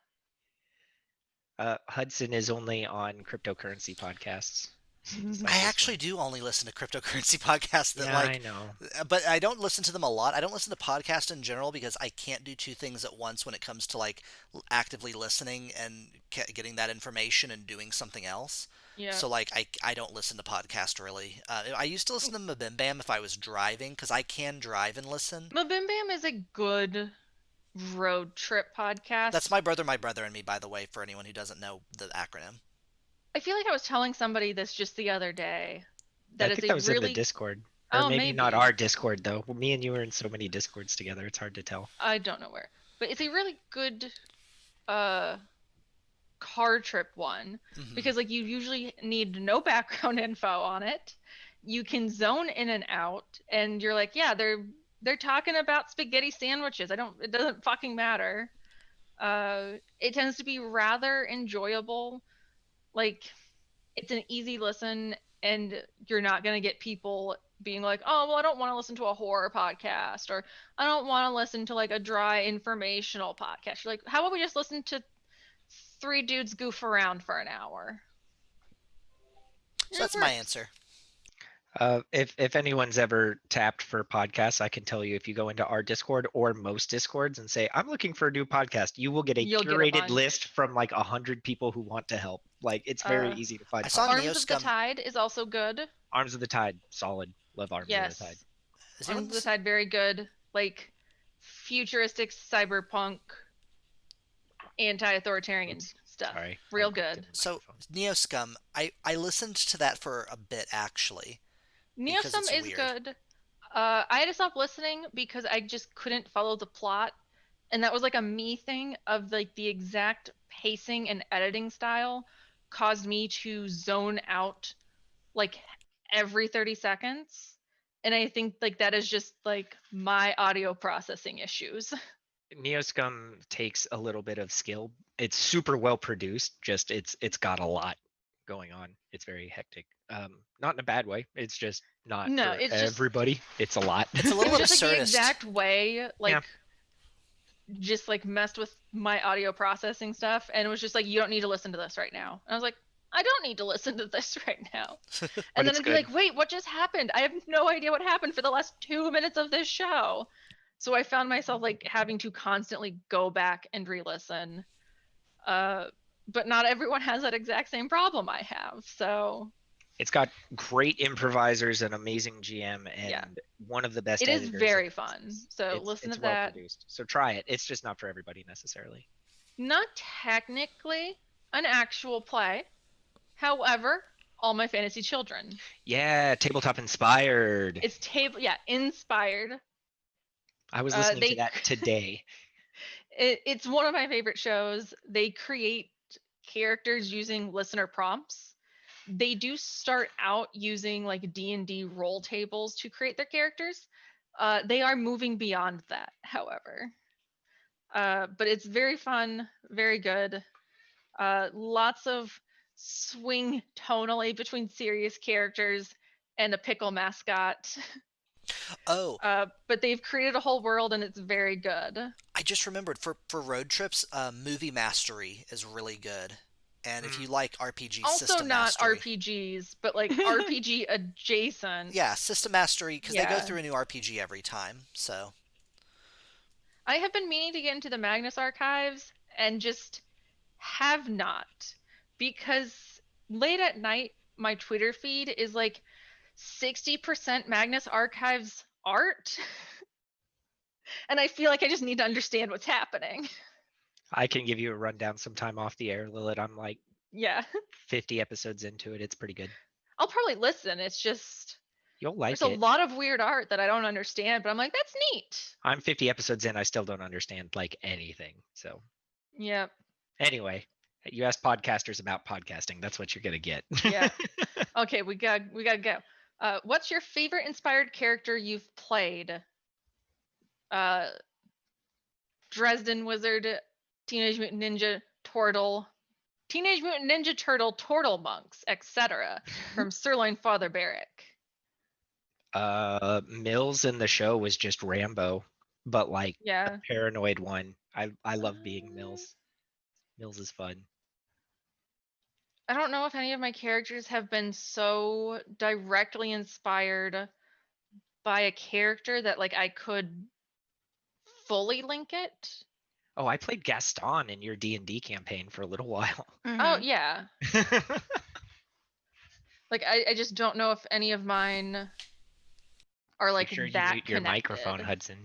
C: Hudson is only on cryptocurrency podcasts. It's like
D: I
C: this
D: actually
C: one.
D: do only listen to cryptocurrency podcasts that
C: Yeah, I know.
D: but I don't listen to them a lot. I don't listen to podcasts in general because I can't do two things at once when it comes to like actively listening and getting that information and doing something else.
B: Yeah.
D: So like I don't listen to podcasts really. I used to listen to Mabim Bam if I was driving because I can drive and listen.
B: Mabim Bam is a good road trip podcast.
D: That's my brother, and me, by the way, for anyone who doesn't know the acronym.
B: I feel like I was telling somebody this just the other day.
C: I
B: That
C: think
B: it's
C: that
B: a
C: was in
B: really
C: the Discord. Or
B: Oh,
C: maybe not
B: maybe.
C: our Discord though. Me and you are in so many Discords together, it's hard to tell.
B: I don't know where. But it's a really good car trip one
D: Mhm.
B: because like you usually need no background info on it. You can zone in and out, and you're like, yeah, they're talking about spaghetti sandwiches. It doesn't fucking matter. It tends to be rather enjoyable. Like it's an easy listen, and you're not going to get people being like, oh, well, I don't want to listen to a horror podcast, or I don't want to listen to like a dry informational podcast. You're like, how about we just listen to three dudes goof around for an hour?
D: So
B: It
D: that's my
B: works.
D: answer.
C: If anyone's ever tapped for podcasts, I can tell you if you go into our Discord or most Discords and say, I'm looking for a new podcast, you will get a
B: You'll get a
C: curated
B: bunch.
C: list from like 100 people who want to help. Like it's very easy to find
D: I saw
C: podcasts.
B: Arms of the
D: Neoscum.
B: Tide is also good.
C: Arms of the Tide, solid. Love Arms of the Tide.
B: Yes.
D: Is
B: Arms
D: anyone
B: of the
D: listen-
B: Tide, very good. Like futuristic cyberpunk anti-authoritarian
C: Oops,
B: stuff.
C: sorry.
B: Real
C: I bumped
B: good.
C: into the
D: So
C: microphone.
D: Neoscum, I listened to that for a bit actually. Because
B: Neosum
D: it's
B: is
D: weird.
B: good. I had to stop listening because I just couldn't follow the plot, and that was like a me thing of like the exact pacing and editing style caused me to zone out like every 30 seconds. And I think like that is just like my audio processing issues.
C: Neoscum takes a little bit of skill. It's super well produced. Just it's got a lot going on. It's very hectic. Not in a bad way. It's just not
B: No,
C: for
B: it's just
C: everybody. It's a lot.
D: It's a
B: it
D: little
B: was just like the
D: absurdist.
B: exact way like just like messed with my audio processing stuff, and it was just like, you don't need to listen to this right now. And I was like, I don't need to listen to this right now.
C: But
B: And then
C: it's
B: I'd be
C: good.
B: like, wait, what just happened? I have no idea what happened for the last 2 minutes of this show. So I found myself like having to constantly go back and re-listen. But not everyone has that exact same problem I have. So
C: It's got great improvisers, an amazing GM, and
B: yeah,
C: one of the best
B: it is
C: editors in
B: very
C: the
B: fun.
C: business.
B: So listen
C: It's
B: to
C: well
B: that.
C: produced. So try it. It's just not for everybody necessarily.
B: Not technically an actual play. However, All My Fantasy Children.
C: Yeah, tabletop inspired.
B: It's inspired.
C: I was listening to
B: They
C: that today.
B: it's one of my favorite shows. They create characters using listener prompts. They do start out using like D&D roll tables to create their characters. They are moving beyond that, however. But it's very fun, very good. Lots of swing tonally between serious characters and a pickle mascot.
D: Oh,
B: But they've created a whole world, and it's very good.
D: I just remembered for road trips, Movie Mastery is really good. And if
C: Mm.
D: you like RPG,
B: Also
D: System
B: not
D: Mastery.
B: RPGs, but like RPG adjacent.
D: Yeah, System Mastery, because they go
B: Yeah.
D: through a new RPG every time. So
B: I have been meaning to get into the Magnus archives and just have not, because late at night my Twitter feed is like 60% Magnus archives art. And I feel like I just need to understand what's happening.
C: I can give you a rundown sometime off the air, Lilith. I'm like
B: Yeah.
C: 50 episodes into it. It's pretty good.
B: I'll probably listen. It's just
C: You'll like
B: there's a
C: it.
B: lot of weird art that I don't understand, but I'm like, that's neat.
C: I'm 50 episodes in. I still don't understand like anything. So
B: Yeah.
C: anyway, you ask podcasters about podcasting. That's what you're gonna get.
B: Yeah. Okay, we gotta go. What's your favorite inspired character you've played? Dresden Wizard, Teenage Mutant Ninja Turtle, Teenage Mutant Ninja Turtle, Turtle Monks, etc. From Sirloin Father Barrack.
C: Mills in the show was just Rambo, but like
B: Yeah.
C: a paranoid one. I love being Mills. Mills is fun.
B: I don't know if any of my characters have been so directly inspired by a character that like I could fully link it.
C: Oh, I played Gaston in your D&D campaign for a little while.
B: Oh yeah. Like I just don't know if any of mine are like
C: Make sure you
B: that
C: mute your
B: connected.
C: microphone, Hudson.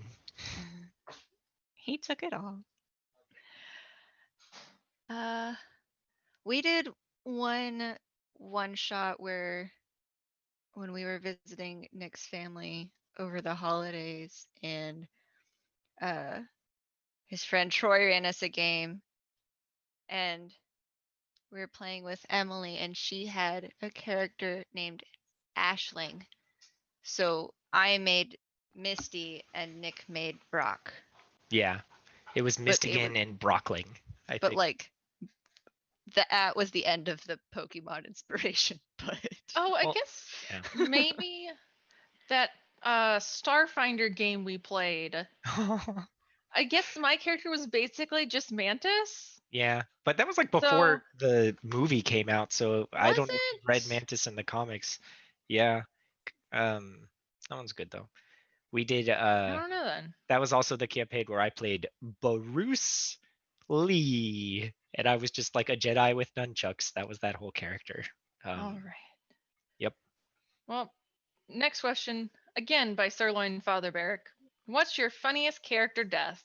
A: He took it all. We did one shot where when we were visiting Nick's family over the holidays, and his friend Troy ran us a game, and we were playing with Emily, and she had a character named Ashling. So I made Misty, and Nick made Brock.
C: Yeah, it was
A: But it
C: Mistigan
A: was-
C: and Brockling, I
A: But
C: think.
A: like, the at was the end of the Pokemon inspiration. But
B: Oh, I
C: Well,
B: guess
C: yeah.
B: maybe that Starfinder game we played. I guess my character was basically just Mantis.
C: Yeah, but that was like
B: So-
C: before the movie came out, so I
B: Was
C: don't know if you read
B: it?
C: Mantis in the comics. Yeah. That one's good though. We did
B: I don't know then.
C: that was also the campaign where I played Bruce Lee, and I was just like a Jedi with nunchucks. That was that whole character.
B: All right.
C: Yep.
B: Well, next question, again by Sirloin Father Barrack. What's your funniest character death?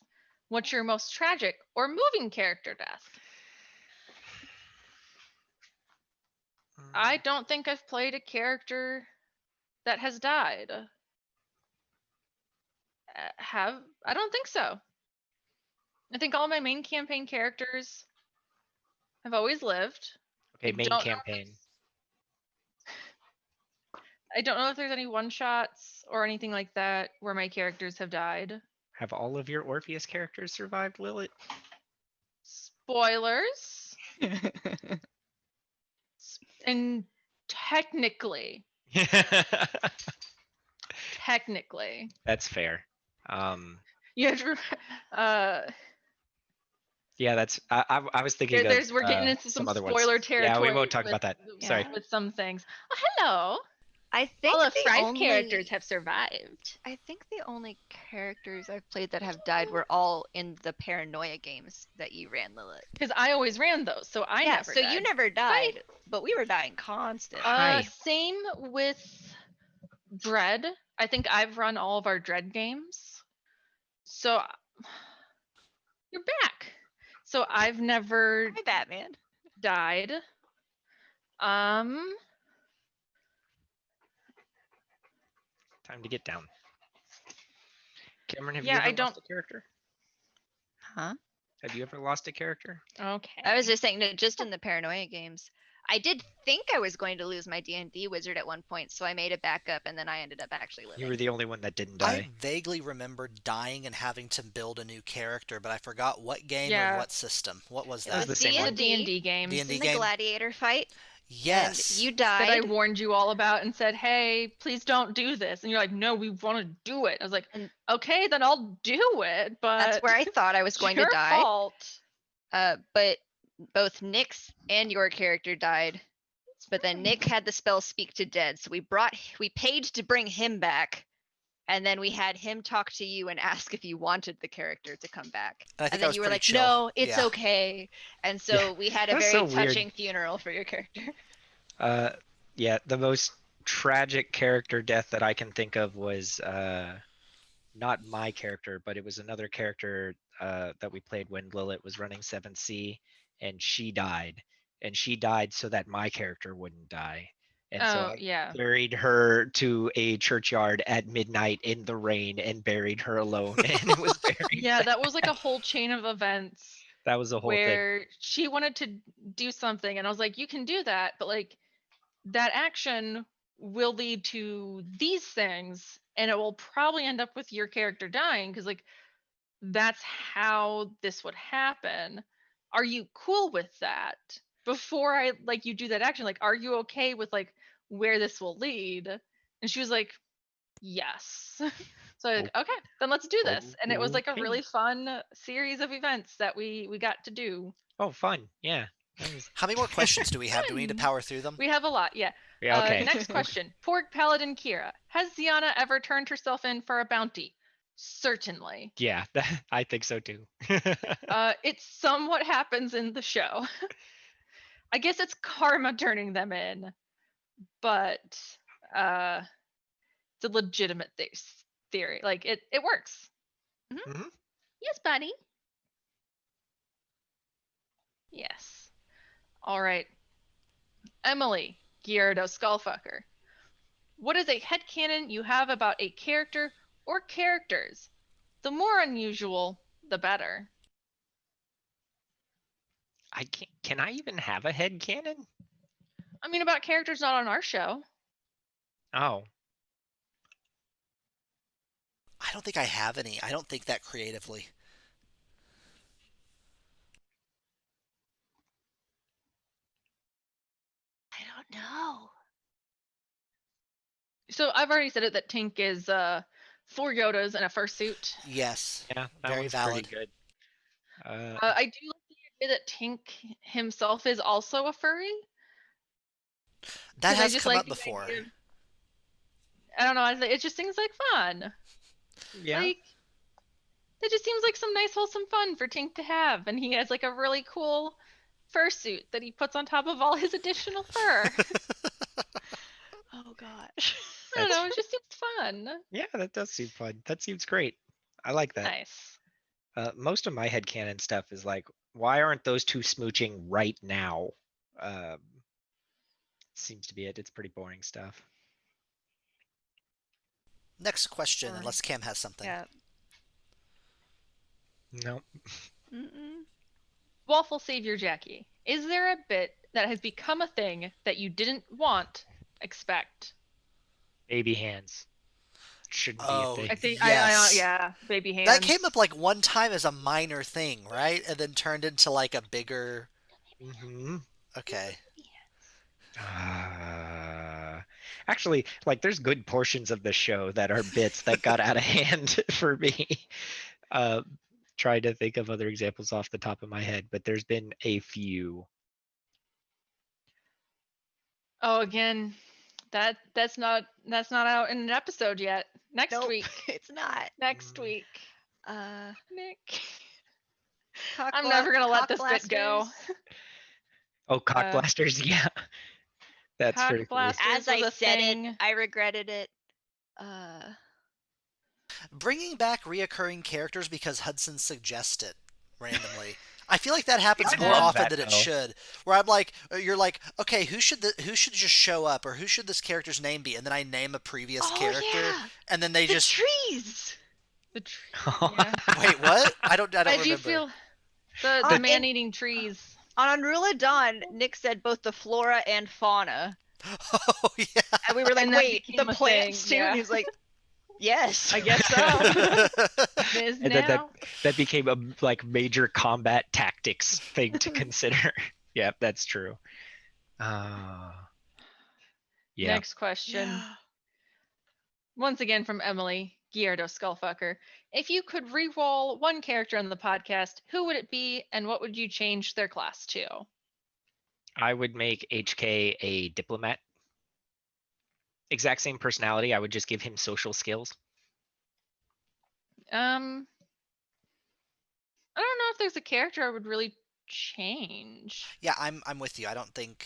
B: What's your most tragic or moving character death? I don't think I've played a character that has died. I don't think so. I think all my main campaign characters have always lived.
C: Okay,
B: I
C: main
B: don't know if
C: campaign.
B: I don't know if there's any one shots or anything like that where my characters have died.
C: Have all of your Orpheus characters survived, Lilith?
B: Spoilers. And technically,
C: That's fair.
B: you have to.
C: Yeah, that's. I was thinking of
B: We're getting into
C: some
B: some
C: other ones.
B: spoiler territory.
C: Yeah, we won't talk about that. Sorry.
B: With some things. Oh, hello.
A: I think
B: All of
A: the
B: Fry's
A: only
B: characters have survived.
A: I think the only characters I've played that have died were all in the Paranoia games that you ran, Lilith.
B: Because I always ran those, so I
A: yeah,
B: never
A: so
B: died.
A: you never died, but we were dying constantly.
C: Hi.
B: Same with Dread. I think I've run all of our Dread games. So you're back. So I've never
A: Hi, Batman.
B: died.
C: Time to get down. Cameron, have
B: Yeah,
C: you
B: I
C: ever lost a character?
A: Huh?
C: Have you ever lost a character?
B: Okay.
A: I was just saying that just in the Paranoia games. I did think I was going to lose my D&D wizard at one point, so I made it back up, and then I ended up actually living.
C: You were the only one that didn't
D: I
C: die.
D: vaguely remember dying and having to build a new character, but I forgot what game
B: Yeah.
D: or what system. What was
C: It was
D: that?
C: the same
B: the
C: one.
B: D&D games
D: D&D
A: in the
D: game?
A: gladiator fight.
D: Yes.
A: And you
B: that I
A: died.
B: warned you all about and said, "Hey, please don't do this." And you're like, "No, we want to do it." I was like,
A: And-
B: "Okay, then I'll do it." But
A: That's where I thought I was going to
B: your
A: die.
B: fault.
A: But both Nick's and your character died. But then Nick had the spell Speak to Dead, so we paid to bring him back, and then we had him talk to you and ask if you wanted the character to come back.
D: And I think
A: And
D: that
A: then
D: was
A: you were
D: pretty
A: like,
D: chill.
A: "No, it's
D: Yeah.
A: okay." And so we had a
C: that was
A: very
C: so weird.
A: touching funeral for your character.
C: Yeah, the most tragic character death that I can think of was not my character, but it was another character that we played when Lilith was running 7C, and she died. And she died so that my character wouldn't die. And so I
B: yeah.
C: carried her to a churchyard at midnight in the rain and buried her alone. And it was very
B: Yeah, that was like a whole chain of events
C: that was a whole thing.
B: where she wanted to do something and I was like, "You can do that, but like that action will lead to these things and it will probably end up with your character dying because like that's how this would happen. Are you cool with that?" Before I like you do that action, like, are you okay with like where this will lead? And she was like, yes. So I was like, okay, then let's do this. And it was like a
C: Okay.
B: really fun series of events that we got to do.
C: Oh, fun. Yeah. That was-
D: How many more questions do we have? Do we need to
B: Fun.
D: power through them?
B: We have a lot, yeah.
C: Yeah, okay.
B: Next question. Pork Paladin Kira. Has Ziana ever turned herself in for a bounty? Certainly.
C: Yeah, I think so too.
B: It somewhat happens in the show. I guess it's karma turning them in, but it's a legitimate theory. Like it works.
C: Mhm.
B: Yes, buddy. Yes. All right. Emily, Gyarados Skullfucker. What is a headcanon you have about a character or characters? The more unusual, the better.
C: I can't. Can I even have a head canon?
B: I mean, about characters not on our show.
C: Oh,
D: I don't think I have any. I don't think that creatively.
A: I don't know.
B: So I've already said it that Tink is 4 Yodas in a fursuit.
D: Yes.
C: yeah, that
D: Very
C: one's
D: valid.
C: pretty good.
B: I do like the idea that Tink himself is also a furry.
D: That
B: 'Cause I
D: has
B: just
D: come
B: like
D: up
B: the
D: before.
B: idea of- I don't know. It just seems like fun.
C: Yeah.
B: Like, it just seems like some nice, wholesome fun for Tink to have. And he has like a really cool fursuit that he puts on top of all his additional fur.
A: Oh gosh.
B: I don't know. It just seems fun.
C: Yeah, that does seem fun. That seems great. I like that.
B: Nice.
C: Most of my headcanon stuff is like, why aren't those two smooching right now? Seems to be it. It's pretty boring stuff.
D: Next question, unless Cam has something.
A: Yeah.
C: No.
A: Mm-mm.
B: Waffle Savior Jackie, is there a bit that has become a thing that you didn't expect?
C: Baby hands. Shouldn't
D: Oh,
C: be a
B: I
C: thing.
B: think
D: yes.
B: yeah, baby hands.
D: That came up like one time as a minor thing, right? And then turned into like a bigger.
C: Mm-hmm.
D: Okay.
C: Actually, like there's good portions of the show that are bits that got out of hand for me. Uh, trying to think of other examples off the top of my head, but there's been a few.
B: Oh, again, that's not out in an episode yet. Next
A: Nope,
B: week.
A: it's not.
B: Next week.
A: Nick.
B: I'm never gonna let this bit go.
C: Oh, cock
B: Uh,
C: blasters, yeah. That's
B: Cock
C: pretty funny.
B: blasters
A: As I
B: was a
A: said
B: thing.
A: it, I regretted it.
D: Bringing back reoccurring characters because Hudson suggests it randomly. I feel like that happens
C: I
D: more
C: love
D: often
C: that,
D: than it
C: though.
D: should. Where I'm like, you're like, okay, who should just show up, or who should this character's name be? And then I name a previous character,
A: yeah.
D: and then they
A: The
D: just
A: trees.
B: The yeah.
D: wait. What? I don't
B: I
D: remember.
B: do feel the
A: The-
B: man-eating trees.
A: On Unruly Dawn, Nick said both the flora and fauna.
D: Oh yeah.
A: And we were like,
B: And that
A: wait, the
B: became a
A: plants
B: thing,
A: too?
B: yeah.
A: And he's like, yes.
B: I guess so. It is
C: And then
B: now.
C: that became a like major combat tactics thing to consider. Yeah, that's true. Yeah.
B: Next question. Once again from Emily Guillerdo Skullfucker. If you could re-roll one character on the podcast, who would it be, and what would you change their class to?
C: I would make HK a diplomat. Exact same personality. I would just give him social skills.
B: I don't know if there's a character I would really change.
D: Yeah, I'm with you. I don't think.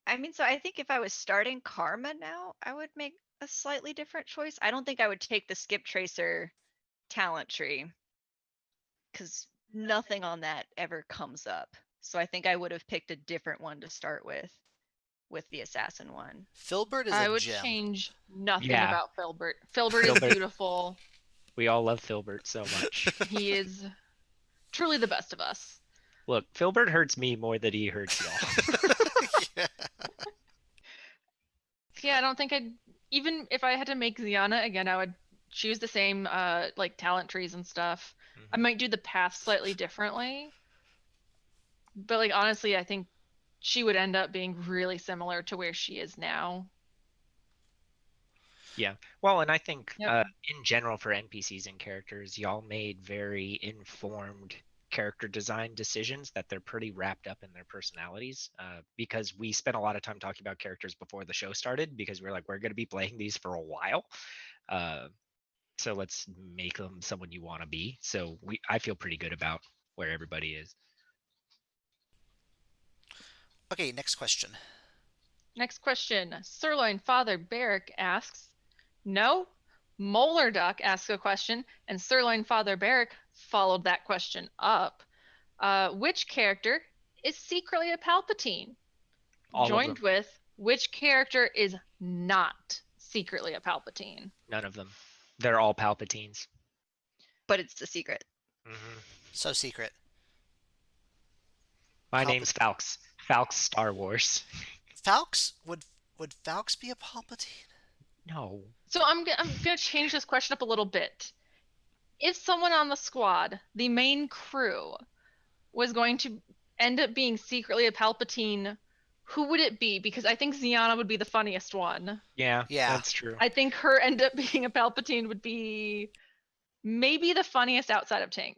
A: I mean, so I think if I was starting Karma now, I would make a slightly different choice. I don't think I would take the Skip Tracer talent tree because nothing on that ever comes up. So I think I would have picked a different one to start with the assassin one.
D: Filbert is
B: I
D: a
B: would
D: gem.
B: change nothing
C: Yeah.
B: about Filbert. Filbert is
C: Filbert.
B: beautiful.
C: We all love Filbert so much.
B: He is truly the best of us.
C: Look, Filbert hurts me more than he hurts y'all.
D: Yeah.
B: Yeah, I don't think I'd even if I had to make Ziana again, I would choose the same like talent trees and stuff. I might do the path slightly differently. But like honestly, I think she would end up being really similar to where she is now.
C: Yeah. Well, and I think
B: Yep.
C: in general for NPCs and characters, y'all made very informed character design decisions that they're pretty wrapped up in their personalities. Because we spent a lot of time talking about characters before the show started because we're like, we're going to be playing these for a while. So let's make them someone you want to be. So I feel pretty good about where everybody is.
D: Okay, next question.
B: Next question. Sirloin Father Barrick asks, no? Molar Duck asks a question, and Sirloin Father Barrick followed that question up. Which character is secretly a Palpatine?
C: All of
B: Joined
C: them.
B: with which character is not secretly a Palpatine?
C: None of them. They're all Palpatines.
A: But it's the secret.
C: Mm-hmm.
D: So secret.
C: My name's Falx. Falx Star Wars.
D: Falx? Would Falx be a Palpatine?
C: No.
B: So I'm gonna change this question up a little bit. If someone on the squad, the main crew, was going to end up being secretly a Palpatine, who would it be? Because I think Ziana would be the funniest one.
C: Yeah,
D: Yeah.
C: that's true.
B: I think her end up being a Palpatine would be maybe the funniest outside of Tink.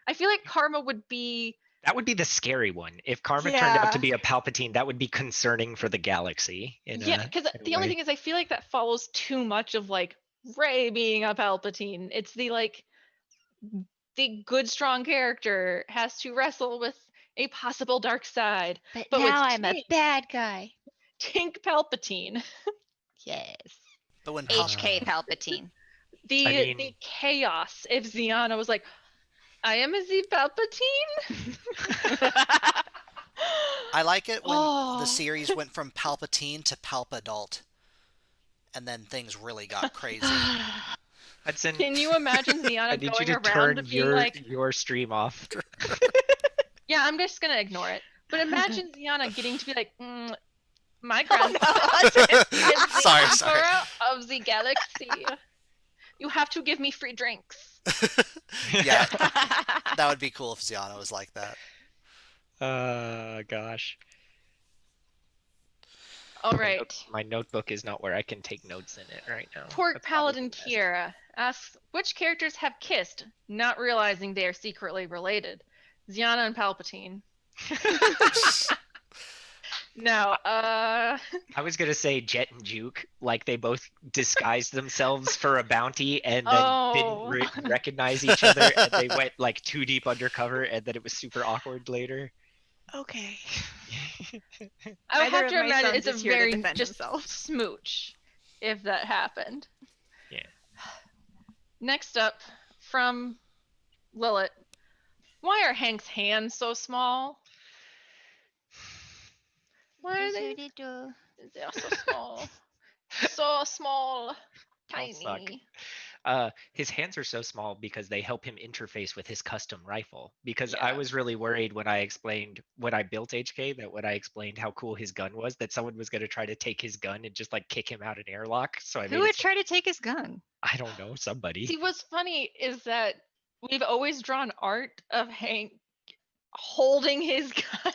B: I feel like Karma would be.
C: That would be the scary one. If Karma turned out to be a Palpatine, that would be concerning for the galaxy.
B: Yeah, because the only thing is I feel like that follows too much of like Rey being a Palpatine. It's the good strong character has to wrestle with a possible dark side.
A: But
B: with
A: now I'm a
B: Tink-
A: bad guy.
B: Tink Palpatine.
A: Yes.
D: But when
A: HK Palpatine.
B: The chaos if Ziana was like, I am a Z Palpatine.
D: I like it when
B: Oh.
D: the series went from Palpatine to Palpadult, and then things really got crazy.
C: Hudson,
B: Can you imagine
C: I
B: Ziana
C: need you
B: going
C: to
B: around
C: turn
B: being
C: your
B: like,
C: your stream off.
B: yeah, I'm just gonna ignore it. But imagine Ziana getting to be like, my
A: Oh,
B: grandpa
A: no.
B: is the
D: Sorry.
B: emperor of the galaxy. You have to give me free drinks.
D: Yeah, that would be cool if Ziana was like that.
C: Gosh.
B: All right.
C: My notebook is not where I can take notes in it right now.
B: Pork
C: That's probably
B: Paladin
C: the best.
B: Kiera asks, which characters have kissed, not realizing they are secretly related? Ziana and Palpatine. No,
C: I was gonna say Jet and Juke, like they both disguised themselves for a bounty and then
B: Oh.
C: didn't recognize each other, and they went like too deep undercover, and then it was super awkward later.
A: Okay.
B: I would
A: Neither
B: have
A: of
B: to
A: my
B: imagine
A: sons
B: it's a
A: is here to
B: very
A: defend
B: just
A: himself.
B: smooch if that happened.
C: Yeah.
B: Next up, from Lilith, why are Hank's hands so small? Why are they so small? So small,
C: Don't suck.
B: tiny.
C: His hands are so small because they help him interface with his custom rifle. Because
B: Yeah.
C: I was really worried when I built HK, that when I explained how cool his gun was, that someone was going to try to take his gun and just like kick him out an airlock. So I
A: Who
C: made
A: would
C: it so-
A: try to take his gun?
C: I don't know, somebody.
B: See, what's funny is that we've always drawn art of Hank holding his gun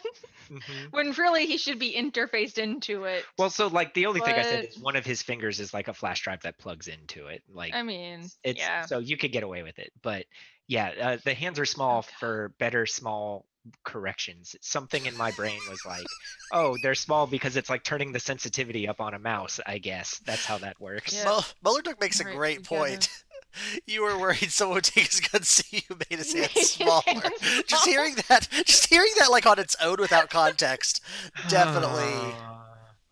C: Mhm.
B: when really he should be interfaced into it.
C: Well, so like the only thing I said
B: But-
C: is one of his fingers is like a flash drive that plugs into it. Like
B: I mean,
C: it's
B: yeah.
C: so you could get away with it, but yeah, the hands are small
B: Okay.
C: for better small corrections. Something in my brain was like, oh, they're small because it's like turning the sensitivity up on a mouse. I guess that's how that works.
B: Yeah.
D: Mullerduck makes a
B: Right,
D: great
B: we gotta-
D: point. You were worried someone would take his gun, so you made his hands
B: Made his
D: smaller.
B: hands
D: Just
B: smaller.
D: hearing that like on its own without context, definitely.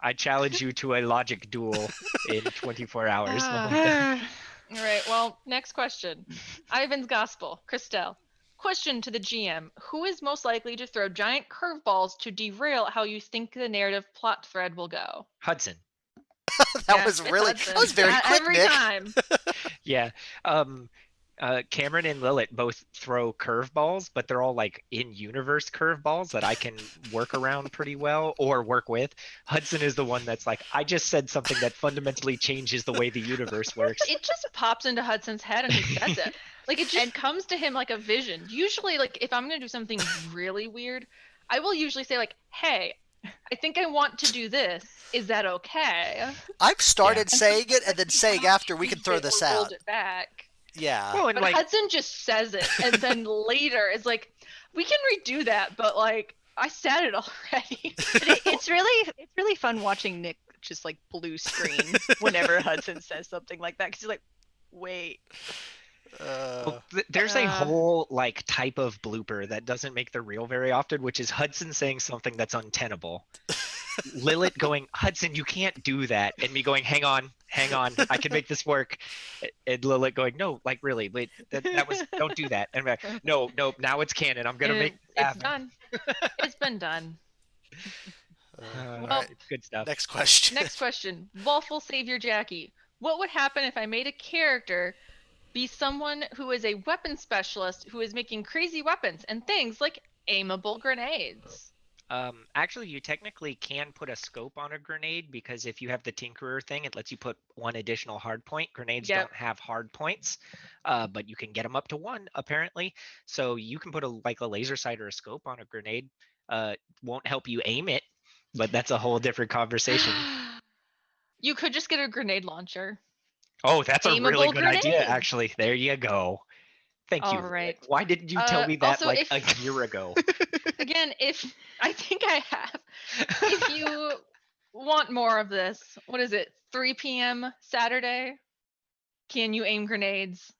C: I challenge you to a logic duel in 24 hours.
B: All right. Well, next question. Ivan's Gospel, Christelle. Question to the GM: who is most likely to throw giant curveballs to derail how you think the narrative plot thread will go?
C: Hudson.
D: That
B: Yeah,
D: was
B: it's
D: really
B: Hudson.
D: that was very quick,
B: Every
D: Nick.
B: time.
C: Yeah. Cameron and Lilith both throw curveballs, but they're all like in-universe curveballs that I can work around pretty well or work with. Hudson is the one that's like, I just said something that fundamentally changes the way the universe works.
B: It just pops into Hudson's head and he says it. Like it just comes to him like a vision. Usually, like if I'm gonna do something really weird, I will usually say like, "Hey, I think I want to do this. Is that okay?"
D: I've started
B: And
D: saying it and
B: sometimes
D: then
B: he
D: saying
B: has
D: after we can
B: changed
D: throw
B: it
D: this
B: or
D: out.
B: rolled it back.
D: Yeah.
C: Well, and
B: But
C: like,
B: Hudson just says it, and then later it's like, "We can redo that," but like I said it already.
A: It's really fun watching Nick just like blue screen whenever Hudson says something like that because he's like, wait.
C: well, there's a whole like type of blooper that doesn't make the reel very often, which is Hudson saying something that's untenable. Lilith going, Hudson, you can't do that, and me going, hang on, I can make this work. And Lilith going, no, like really, wait, that was, don't do that. And I'm like, no, now it's canon. I'm gonna make it
B: It's
C: happen.
B: done. It's been done.
D: Well,
C: It's good stuff.
D: next question.
B: Next question. Lawful Savior Jackie. What would happen if I made a character be someone who is a weapon specialist who is making crazy weapons and things like aimable grenades.
C: Actually, you technically can put a scope on a grenade because if you have the Tinkerer thing, it lets you put one additional hard point. Grenades
B: Yep.
C: don't have hard points, but you can get them up to one apparently. So you can put a laser sight or a scope on a grenade. Won't help you aim it, but that's a whole different conversation.
B: You could just get a grenade launcher.
C: Oh, that's a really
B: Aimable
C: good idea,
B: grenades.
C: actually. There you go. Thank you.
B: All right.
C: Why didn't you tell me that
B: Also,
C: like
B: if-
C: a year ago?
B: Again, if I think I have. If you want more of this, what is it? 3 p.m. Saturday? Can you aim grenades?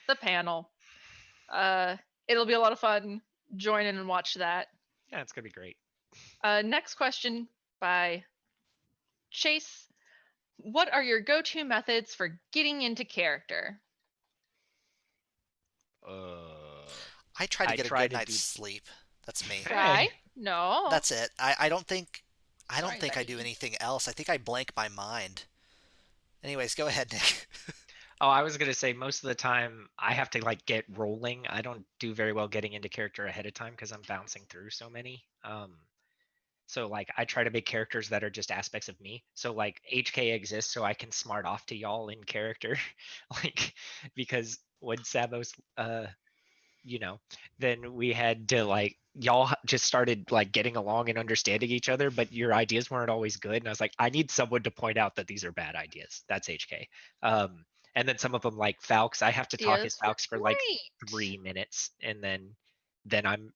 B: The panel. It'll be a lot of fun. Join in and watch that.
C: Yeah, it's gonna be great.
B: Next question by Chase. What are your go-to methods for getting into character?
D: I try to
C: I
D: get a
C: try
D: good
C: to
D: night's
C: do-
D: sleep. That's me.
C: Hey.
B: Try? No.
D: That's it. I don't think
B: Sorry,
D: I do
B: Becky.
D: anything else. I think I blank my mind. Anyways, go ahead, Nick.
C: Oh, I was gonna say most of the time I have to like get rolling. I don't do very well getting into character ahead of time because I'm bouncing through so many. So like I try to make characters that are just aspects of me. So like HK exists so I can smart off to y'all in character, like because when Sabos then we had to like y'all just started like getting along and understanding each other, but your ideas weren't always good. And I was like, I need someone to point out that these are bad ideas. That's HK. And then some of them like Falx, I have to talk as
B: Ideas were
C: Falx for like
B: great.
C: 3 minutes, and then I'm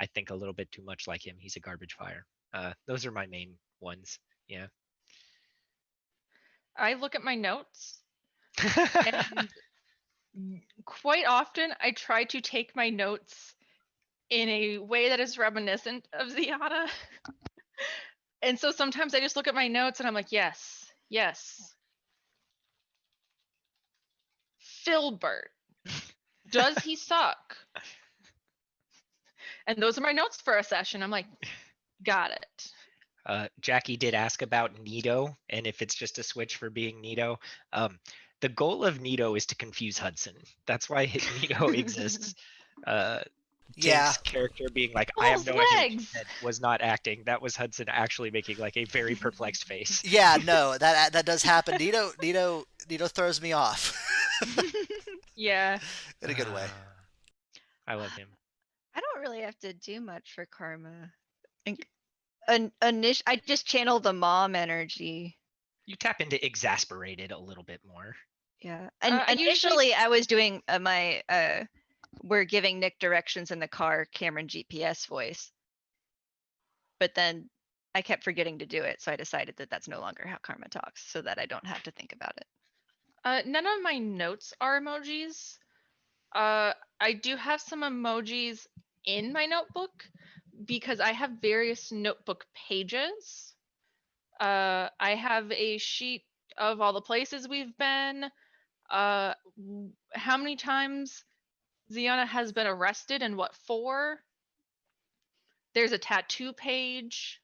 C: I think a little bit too much like him. He's a garbage fire. Those are my main ones. Yeah.
B: I look at my notes and quite often I try to take my notes in a way that is reminiscent of Ziana. And so sometimes I just look at my notes and I'm like, yes, yes. Filbert. Does he suck? And those are my notes for a session. I'm like, got it.
C: Jackie did ask about Nito and if it's just a switch for being Nito. The goal of Nito is to confuse Hudson. That's why Nito exists.
D: Yeah.
C: Tink's character being like, I
B: Bull's
C: have no idea what you
B: legs.
C: said, was not acting. That was Hudson actually making like a very perplexed face.
D: Yeah, no, that does happen. Nito throws me off.
B: Yeah.
D: In a good way.
C: I love him.
A: I don't really have to do much for karma. I just channel the mom energy.
C: You tap into exasperated a little bit more.
A: Yeah, and
B: I usually-
A: initially I was doing my we're giving Nick directions in the car, Cameron GPS voice. But then I kept forgetting to do it, so I decided that that's no longer how karma talks, so that I don't have to think about it.
B: None of my notes are emojis. I do have some emojis in my notebook because I have various notebook pages. I have a sheet of all the places we've been, how many times Ziana has been arrested and what for. There's a tattoo page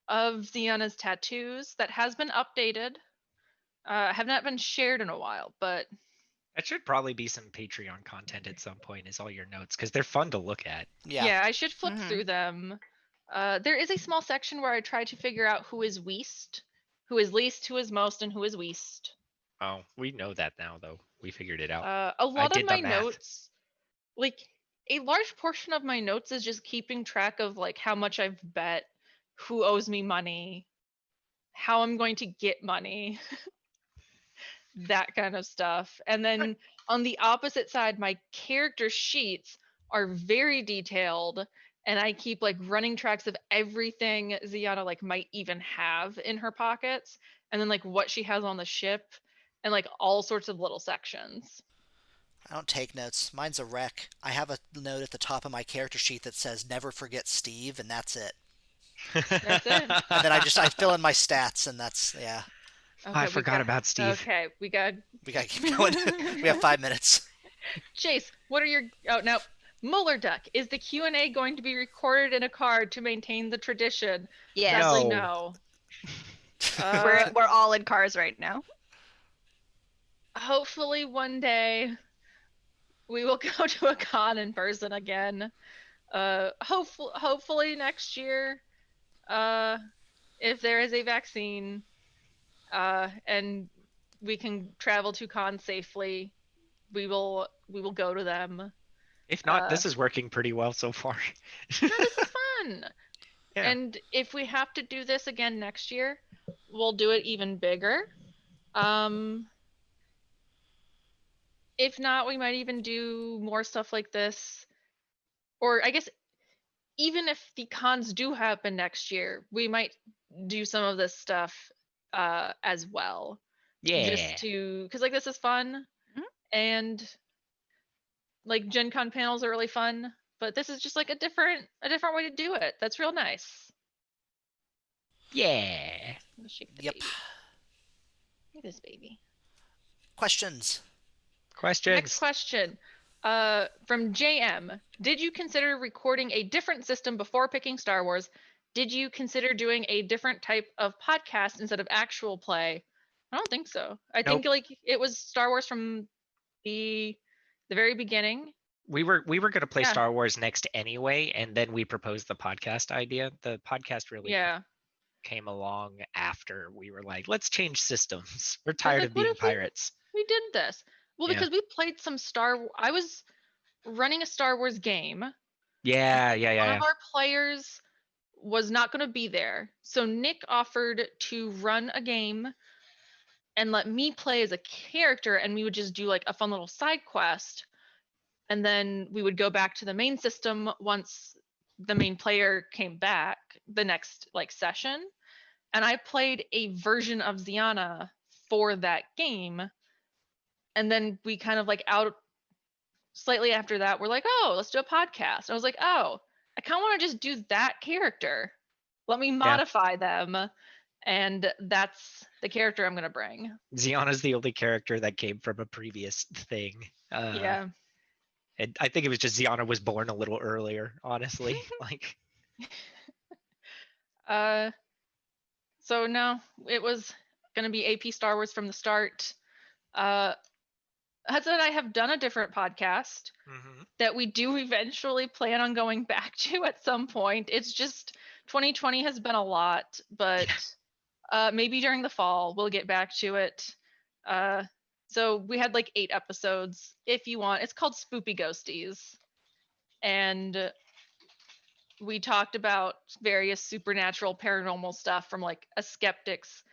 B: of Ziana's tattoos that has been updated. Have not been shared in a while, but
C: That should probably be some Patreon content at some point, is all your notes, because they're fun to look at.
D: Yeah.
B: I should flip
A: Mhm.
B: through them. There is a small section where I try to figure out who is least, who is least, who is most, and who is least.
C: Oh, we know that now, though. We figured it out.
B: A lot of
C: did the
B: my
C: math.
B: notes, like a large portion of my notes is just keeping track of like how much I've bet, who owes me money, how I'm going to get money, that kind of stuff. And then on the opposite side, my character sheets are very detailed, and I keep like running tracks of everything Ziana like might even have in her pockets, and then like what she has on the ship, and like all sorts of little sections.
D: I don't take notes. Mine's a wreck. I have a note at the top of my character sheet that says "Never forget Steve," and that's it.
B: That's it.
D: And then I fill in my stats, and that's yeah.
B: Okay,
C: I
B: we
C: forgot about Steve.
B: Okay, we got
D: We gotta keep going. We have 5 minutes.
B: Chase. What are your? Oh no, Muller Duck. Is the Q&A going to be recorded in a card to maintain the tradition?
A: Yes,
B: Sadly,
C: No.
B: no.
A: we're all in cars right now.
B: Hopefully one day we will go to a con in person again. Hopefully next year, if there is a vaccine, and we can travel to cons safely, we will go to them.
C: If not, this is working pretty well so far.
B: No, this is fun.
C: Yeah.
B: And if we have to do this again next year, we'll do it even bigger. If not, we might even do more stuff like this. Or I guess even if the cons do happen next year, we might do some of this stuff as well.
C: Yeah.
B: Just to, because like this is fun, and like Gen Con panels are really fun, but this is just like a different way to do it. That's real nice.
C: Yeah.
B: I'm gonna shake the
D: Yep.
B: baby. Look at this baby.
D: Questions?
C: Questions.
B: Next question. From JM. Did you consider recording a different system before picking Star Wars? Did you consider doing a different type of podcast instead of actual play? I don't think so. I think like it was Star Wars from the very beginning.
C: We were gonna play
B: Yeah.
C: Star Wars next anyway, and then we proposed the podcast idea. The podcast really came along after we were like, let's change systems. We're tired
B: like,
C: of being pirates.
B: We did this. Well,
C: Yeah.
B: because we played some I was running a Star Wars game.
C: Yeah.
B: One of our players was not going to be there. So Nick offered to run a game and let me play as a character, and we would just do like a fun little side quest. And then we would go back to the main system once the main player came back the next like session. And I played a version of Ziana for that game. And then we kind of like slightly after that, we're like, oh, let's do a podcast. I was like, oh, I kind of want to just do that character. Let me modify them. And that's the character I'm going to bring.
C: Ziana's the only character that came from a previous thing.
B: Yeah.
C: And I think it was just Ziana was born a little earlier, honestly. Like.
B: So no, it was going to be AP Star Wars from the start. Hudson and I have done a different podcast that we do eventually plan on going back to at some point. It's just 2020 has been a lot, but maybe during the fall we'll get back to it. So we had like 8 episodes if you want. It's called Spoopy Ghosties. And we talked about various supernatural paranormal stuff from like a skeptic's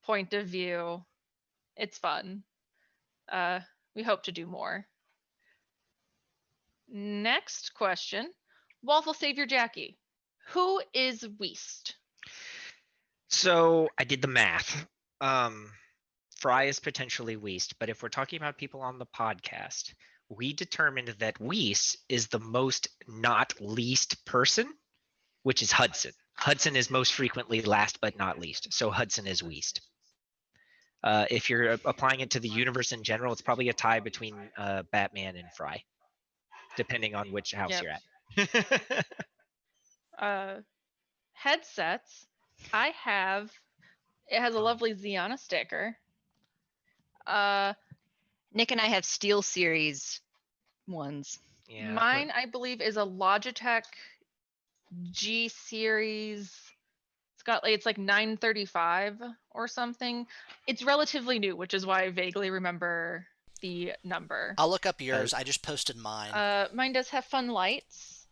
B: point of view. It's fun. We hope to do more. Next question. Waffle Savior Jackie. Who is Weast?
C: So I did the math. Fry is potentially Weast, but if we're talking about people on the podcast, we determined that Weast is the most not least person, which is Hudson. Hudson is most frequently last but not least, so Hudson is Weast. If you're applying it to the universe in general, it's probably a tie between Batman and Fry, depending on which house you're
B: at. Headsets. It has a lovely Ziana sticker.
A: Nick and I have Steel Series ones.
C: Yeah.
B: Mine, I believe, is a Logitech G Series. It's like 935 or something. It's relatively new, which is why I vaguely remember the number.
D: I'll look up yours. I just posted mine.
B: Mine does have fun lights.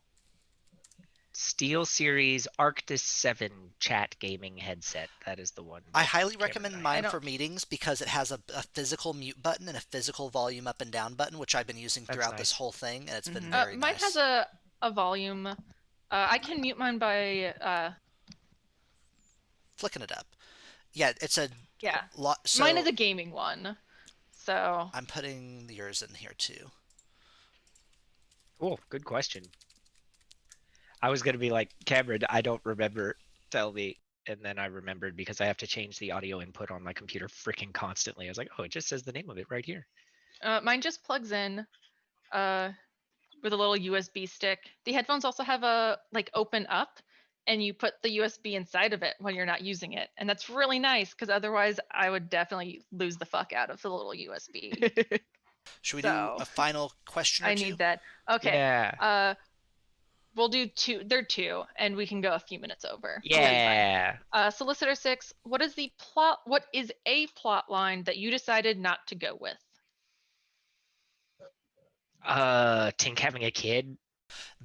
C: Steel Series Arctis 7 chat gaming headset. That is the one.
D: I highly recommend mine for meetings because it has a physical mute button and a physical volume up and down button, which I've been using throughout this whole thing, and it's been very
B: nice. Mine has a volume. I can mute mine by
D: flicking it up. Yeah, it's a
B: so mine is a gaming one. So
D: I'm putting yours in here too.
C: Cool. Good question. I was going to be like, Cameron, I don't remember. Tell me. And then I remembered because I have to change the audio input on my computer freaking constantly. I was like, oh, it just says the name of it right here.
B: Mine just plugs in with a little USB stick. The headphones also have a open up, and you put the USB inside of it when you're not using it. And that's really nice because otherwise I would definitely lose the fuck out of the little USB.
D: Should we do a final question or two?
B: I need that. Okay.
C: Yeah.
B: we'll do two. They're two, and we can go a few minutes over.
C: Yeah.
B: Solicitor 6. What is the plot? What is a plot line that you decided not to go with?
C: Tink having a kid.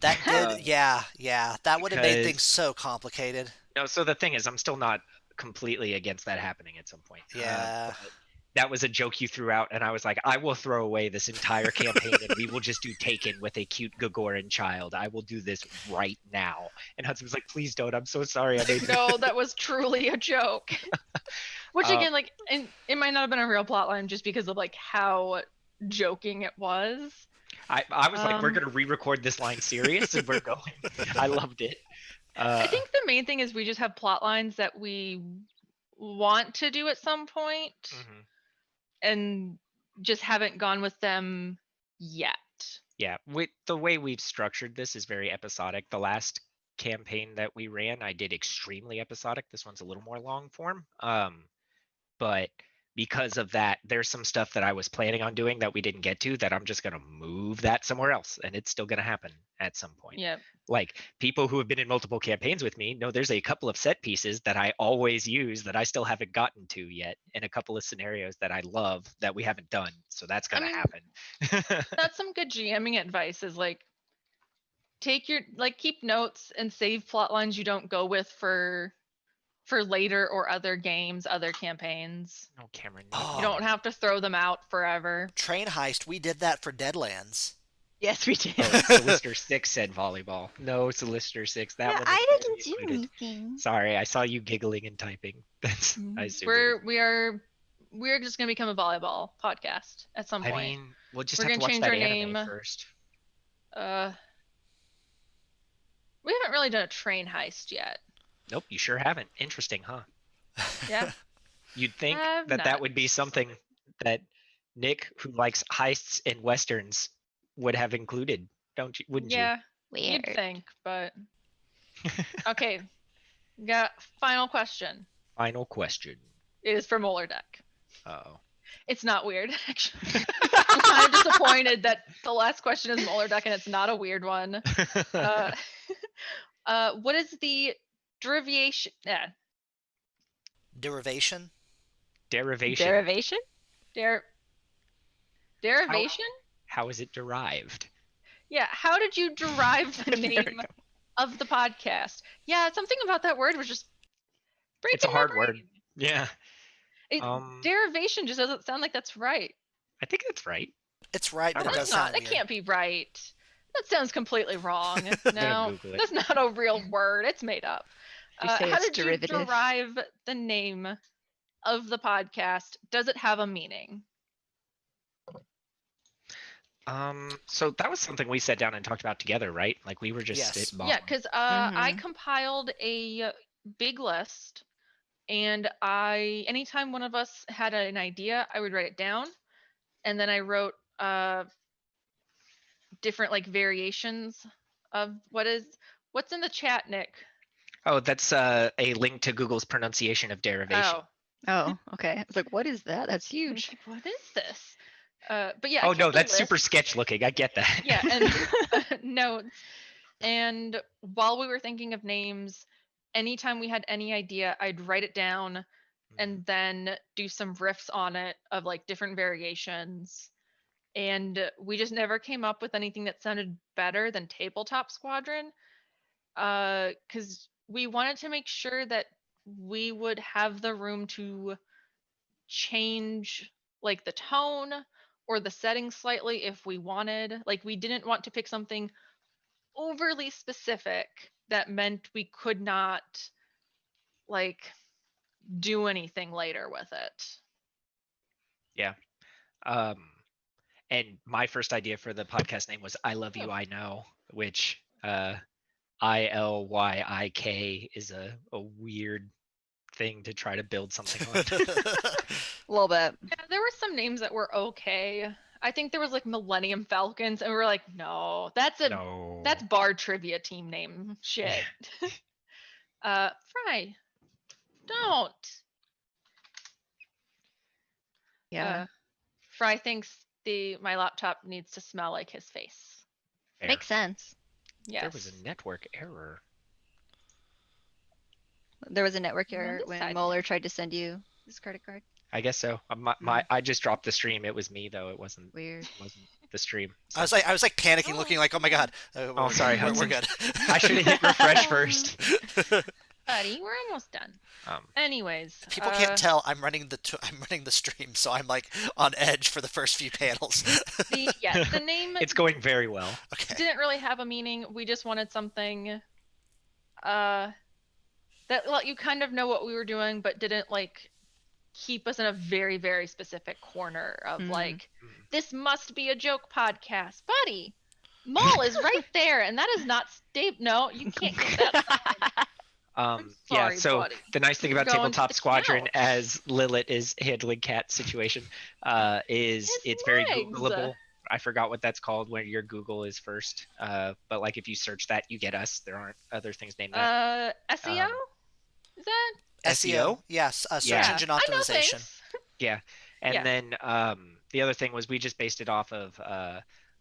D: That did, yeah. That would have made things
C: Because-
D: so complicated.
C: No, so the thing is, I'm still not completely against that happening at some point.
D: Yeah.
C: But that was a joke you threw out, and I was like, I will throw away this entire campaign, and we will just do Taken with a cute Gagoran child. I will do this right now. And Hudson was like, please don't. I'm so sorry. I made
B: No, that was truly a joke. Which
C: Uh,
B: again, like, and it might not have been a real plot line just because of like how joking it was.
C: I was like, we're gonna re-record this line serious, and we're going. I loved it.
B: I think the main thing is we just have plot lines that we want to do at some point
C: Mhm.
B: and just haven't gone with them yet.
C: Yeah, with the way we've structured this is very episodic. The last campaign that we ran, I did extremely episodic. This one's a little more long form. But because of that, there's some stuff that I was planning on doing that we didn't get to that I'm just gonna move that somewhere else, and it's still gonna happen at some point.
B: Yeah.
C: Like people who have been in multiple campaigns with me know there's a couple of set pieces that I always use that I still haven't gotten to yet, and a couple of scenarios that I love that we haven't done. So that's gonna happen.
B: That's some good GMing advice is like take your keep notes and save plot lines you don't go with for later or other games, other campaigns.
C: No, Cameron.
D: Oh.
B: You don't have to throw them out forever.
D: Train heist, we did that for Deadlands.
A: Yes, we did.
C: Oh, Solicitor 6 said volleyball. No, Solicitor 6. That
A: Yeah,
C: one.
A: I
C: is
A: didn't do
C: included.
A: anything.
C: Sorry, I saw you giggling and typing. That's I assumed.
B: We're just gonna become a volleyball podcast at some
C: I
B: point.
C: mean, we'll just
B: We're
C: have to
B: gonna
C: watch
B: change
C: that
B: our
C: anime
B: name.
C: first.
B: We haven't really done a train heist yet.
C: Nope, you sure haven't. Interesting, huh?
B: Yeah.
C: You'd think
B: Have
C: that
B: not.
C: would be something that Nick, who likes heists and westerns, would have included, don't you? Wouldn't
B: Yeah.
A: Weird.
B: You'd think, but okay. Got final question.
C: you? Final question.
B: It is from Molar Deck.
C: Oh.
B: It's not weird, actually. I'm kind of disappointed that the last question is Molar Deck and it's not a weird one. What is the derivation?
D: Derivation?
C: Derivation.
A: Derivation?
B: Derivation?
C: How is it derived?
B: Yeah. How did you derive the
A: There we
B: name
A: go.
B: of the podcast? Yeah, something about that word was just breaking
C: It's a
B: my
C: hard word.
B: brain.
C: Yeah.
B: Derivation just doesn't sound like that's right.
C: I think that's right.
D: It's right, but it
B: That's
D: does
B: not.
D: sound
B: That
D: weird.
B: can't be right. That sounds completely wrong.
C: gonna
B: No,
C: Google it.
B: that's not a real word. It's made up.
A: They say
B: How
A: it's
B: did you
A: derivative.
B: derive the name of the podcast? Does it have a meaning?
C: So that was something we sat down and talked about together, right? Like we were just
D: Yes.
C: spitballing.
B: Yeah, because I
A: Mhm.
B: compiled a big list, and anytime one of us had an idea, I would write it down, and then I wrote different variations of what's in the chat, Nick.
C: Oh, that's a link to Google's pronunciation of derivation.
A: Oh, okay. I was like, what is that? That's
B: I was
A: huge.
B: like, what is this? But yeah. I
C: Oh
B: kept
C: no,
B: a
C: that's super
B: list.
C: sketch looking. I get that.
B: Yeah, and notes. And while we were thinking of names, anytime we had any idea, I'd write it down and then do some riffs on it of different variations. And we just never came up with anything that sounded better than Tabletop Squadron. Because we wanted to make sure that we would have the room to change the tone or the setting slightly if we wanted. We didn't want to pick something overly specific that meant we could not do anything later with it.
C: Yeah. And my first idea for the podcast name was "I Love You, I Know," which ILYIK is a weird thing to try to build something on.
A: A little bit.
B: Yeah, there were some names that were okay. I think there was Millennium Falcons, and we were like, no, that's bar trivia team name shit. Fry, don't.
A: Yeah.
B: Fry thinks my laptop needs to smell like his face.
C: Fair.
A: Makes sense.
B: Yes.
C: There was a network error.
A: There was a network
B: On
A: error
B: this
A: when
B: side.
A: Mueller tried to send you his credit card.
C: I guess so. I just dropped the stream. It was me though. It wasn't
A: Weird.
C: the stream.
D: I was like panicking, looking like, oh my god.
C: Oh, sorry,
D: we're
C: Hudson.
D: good.
C: I should have hit refresh first.
B: Buddy, we're almost done. Anyways,
D: People can't tell I'm running the stream, so I'm like on edge for the first few panels.
B: the name
C: It's going very well.
D: Okay.
B: didn't really have a meaning. We just wanted something that let you kind of know what we were doing, but didn't like keep us in a very, very specific corner of like, this must be a joke podcast. Buddy, Mall is right there, and that is not stable. No, you can't get that.
C: Yeah, so
B: buddy.
C: the nice thing about
B: Going to
C: Tabletop
B: the
C: Squadron,
B: couch.
C: as Lilith is handling Cat's situation, is
B: His
C: it's very
B: legs.
C: Googleable. I forgot what that's called when your Google is first. But like if you search that, you get us. There aren't other things named that.
B: SEO? Is that?
C: SEO?
D: Yes, search
C: Yeah.
D: engine
B: I know
D: optimization.
B: things.
C: Yeah. And
B: Yeah.
C: then the other thing was we just based it off of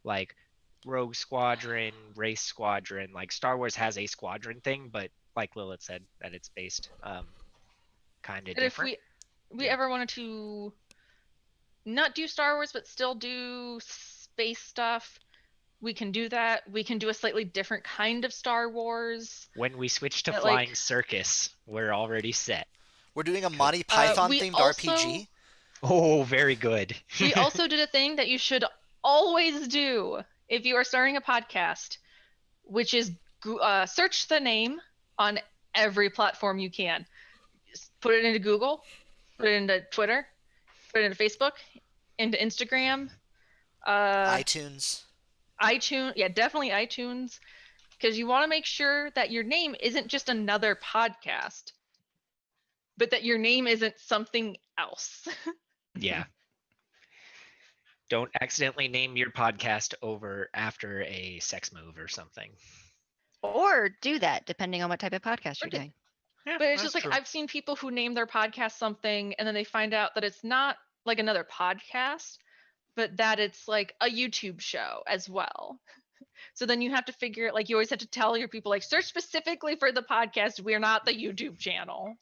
C: like Rogue Squadron, Race Squadron. Like Star Wars has a squadron thing, but like Lilith said, that it's based kind of
B: And if
C: different.
B: we ever wanted to not do Star Wars but still do space stuff, we can do that. We can do a slightly different kind of Star Wars.
C: When we switch to
B: But,
C: Flying
B: like-
C: Circus, we're already set.
D: We're doing a Monty Python
B: we
D: themed
B: also-
D: RPG.
C: Oh, very good.
B: We also did a thing that you should always do if you are starting a podcast, which is search the name on every platform you can. Just put it into Google, put it into Twitter, put it into Facebook, into Instagram,
D: iTunes.
B: iTunes. Yeah, definitely iTunes, because you want to make sure that your name isn't just another podcast, but that your name isn't something else.
C: Yeah. Don't accidentally name your podcast over after a sex move or something.
A: Or do that, depending on what type of podcast
B: Or
A: you're
B: do-
A: doing.
C: Yeah,
B: But it's just like I've seen people who name their podcast something and then they find out that it's not like another podcast, but that it's like a YouTube show as well. So then you have to figure it, like you always have to tell your people like search specifically for the podcast. We're not the YouTube channel.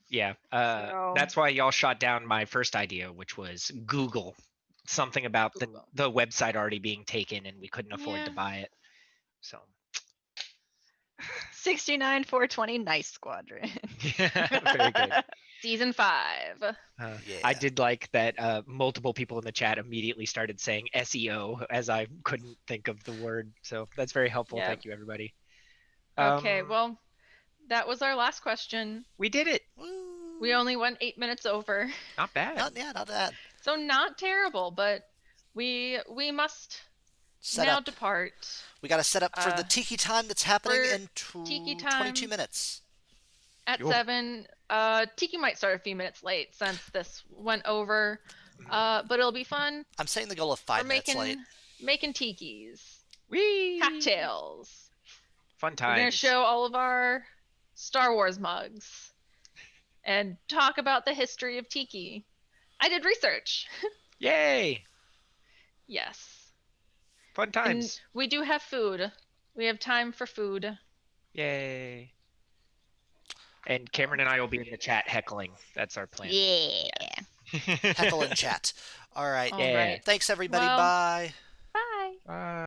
C: Yeah.
B: So-
C: That's why y'all shot down my first idea, which was Google. Something about
B: Google.
C: the website already being taken and we couldn't afford to
B: Yeah.
C: buy it. So
A: 69 420 Nice Squadron.
C: very good.
B: Season 5.
C: I
D: Yeah.
C: did like that multiple people in the chat immediately started saying SEO as I couldn't think of the word. So that's very helpful.
B: Yep.
C: Thank you, everybody.
B: Okay,
C: Um,
B: well, that was our last question.
C: we did it.
D: Woo.
B: We only went 8 minutes over.
C: Not bad.
D: Not bad.
B: So not terrible, but we must
D: Set
B: now
D: up.
B: depart.
D: We got to set up for the
B: uh,
D: tiki time that's happening
B: for
D: in
B: tiki
D: 22
B: time.
D: minutes.
B: At
C: Yo.
B: 7. Tiki might start a few minutes late since this went over. But it'll be fun.
D: I'm setting the goal of
B: We're
D: 5 minutes late.
B: making tikis.
C: Whee!
B: Cocktails.
C: Fun
B: We're gonna
C: times.
B: show all of our Star Wars mugs. And talk about the history of tiki. I did research.
C: Yay!
B: Yes.
C: Fun
B: And
C: times.
B: we do have food. We have time for food.
C: Yay! And Cameron and I will be in the chat heckling. That's our plan.
A: Yeah.
D: Heckle in chat. All right.
B: All
C: Yeah.
B: right.
D: Thanks, everybody.
B: Well-
D: Bye.
B: Bye.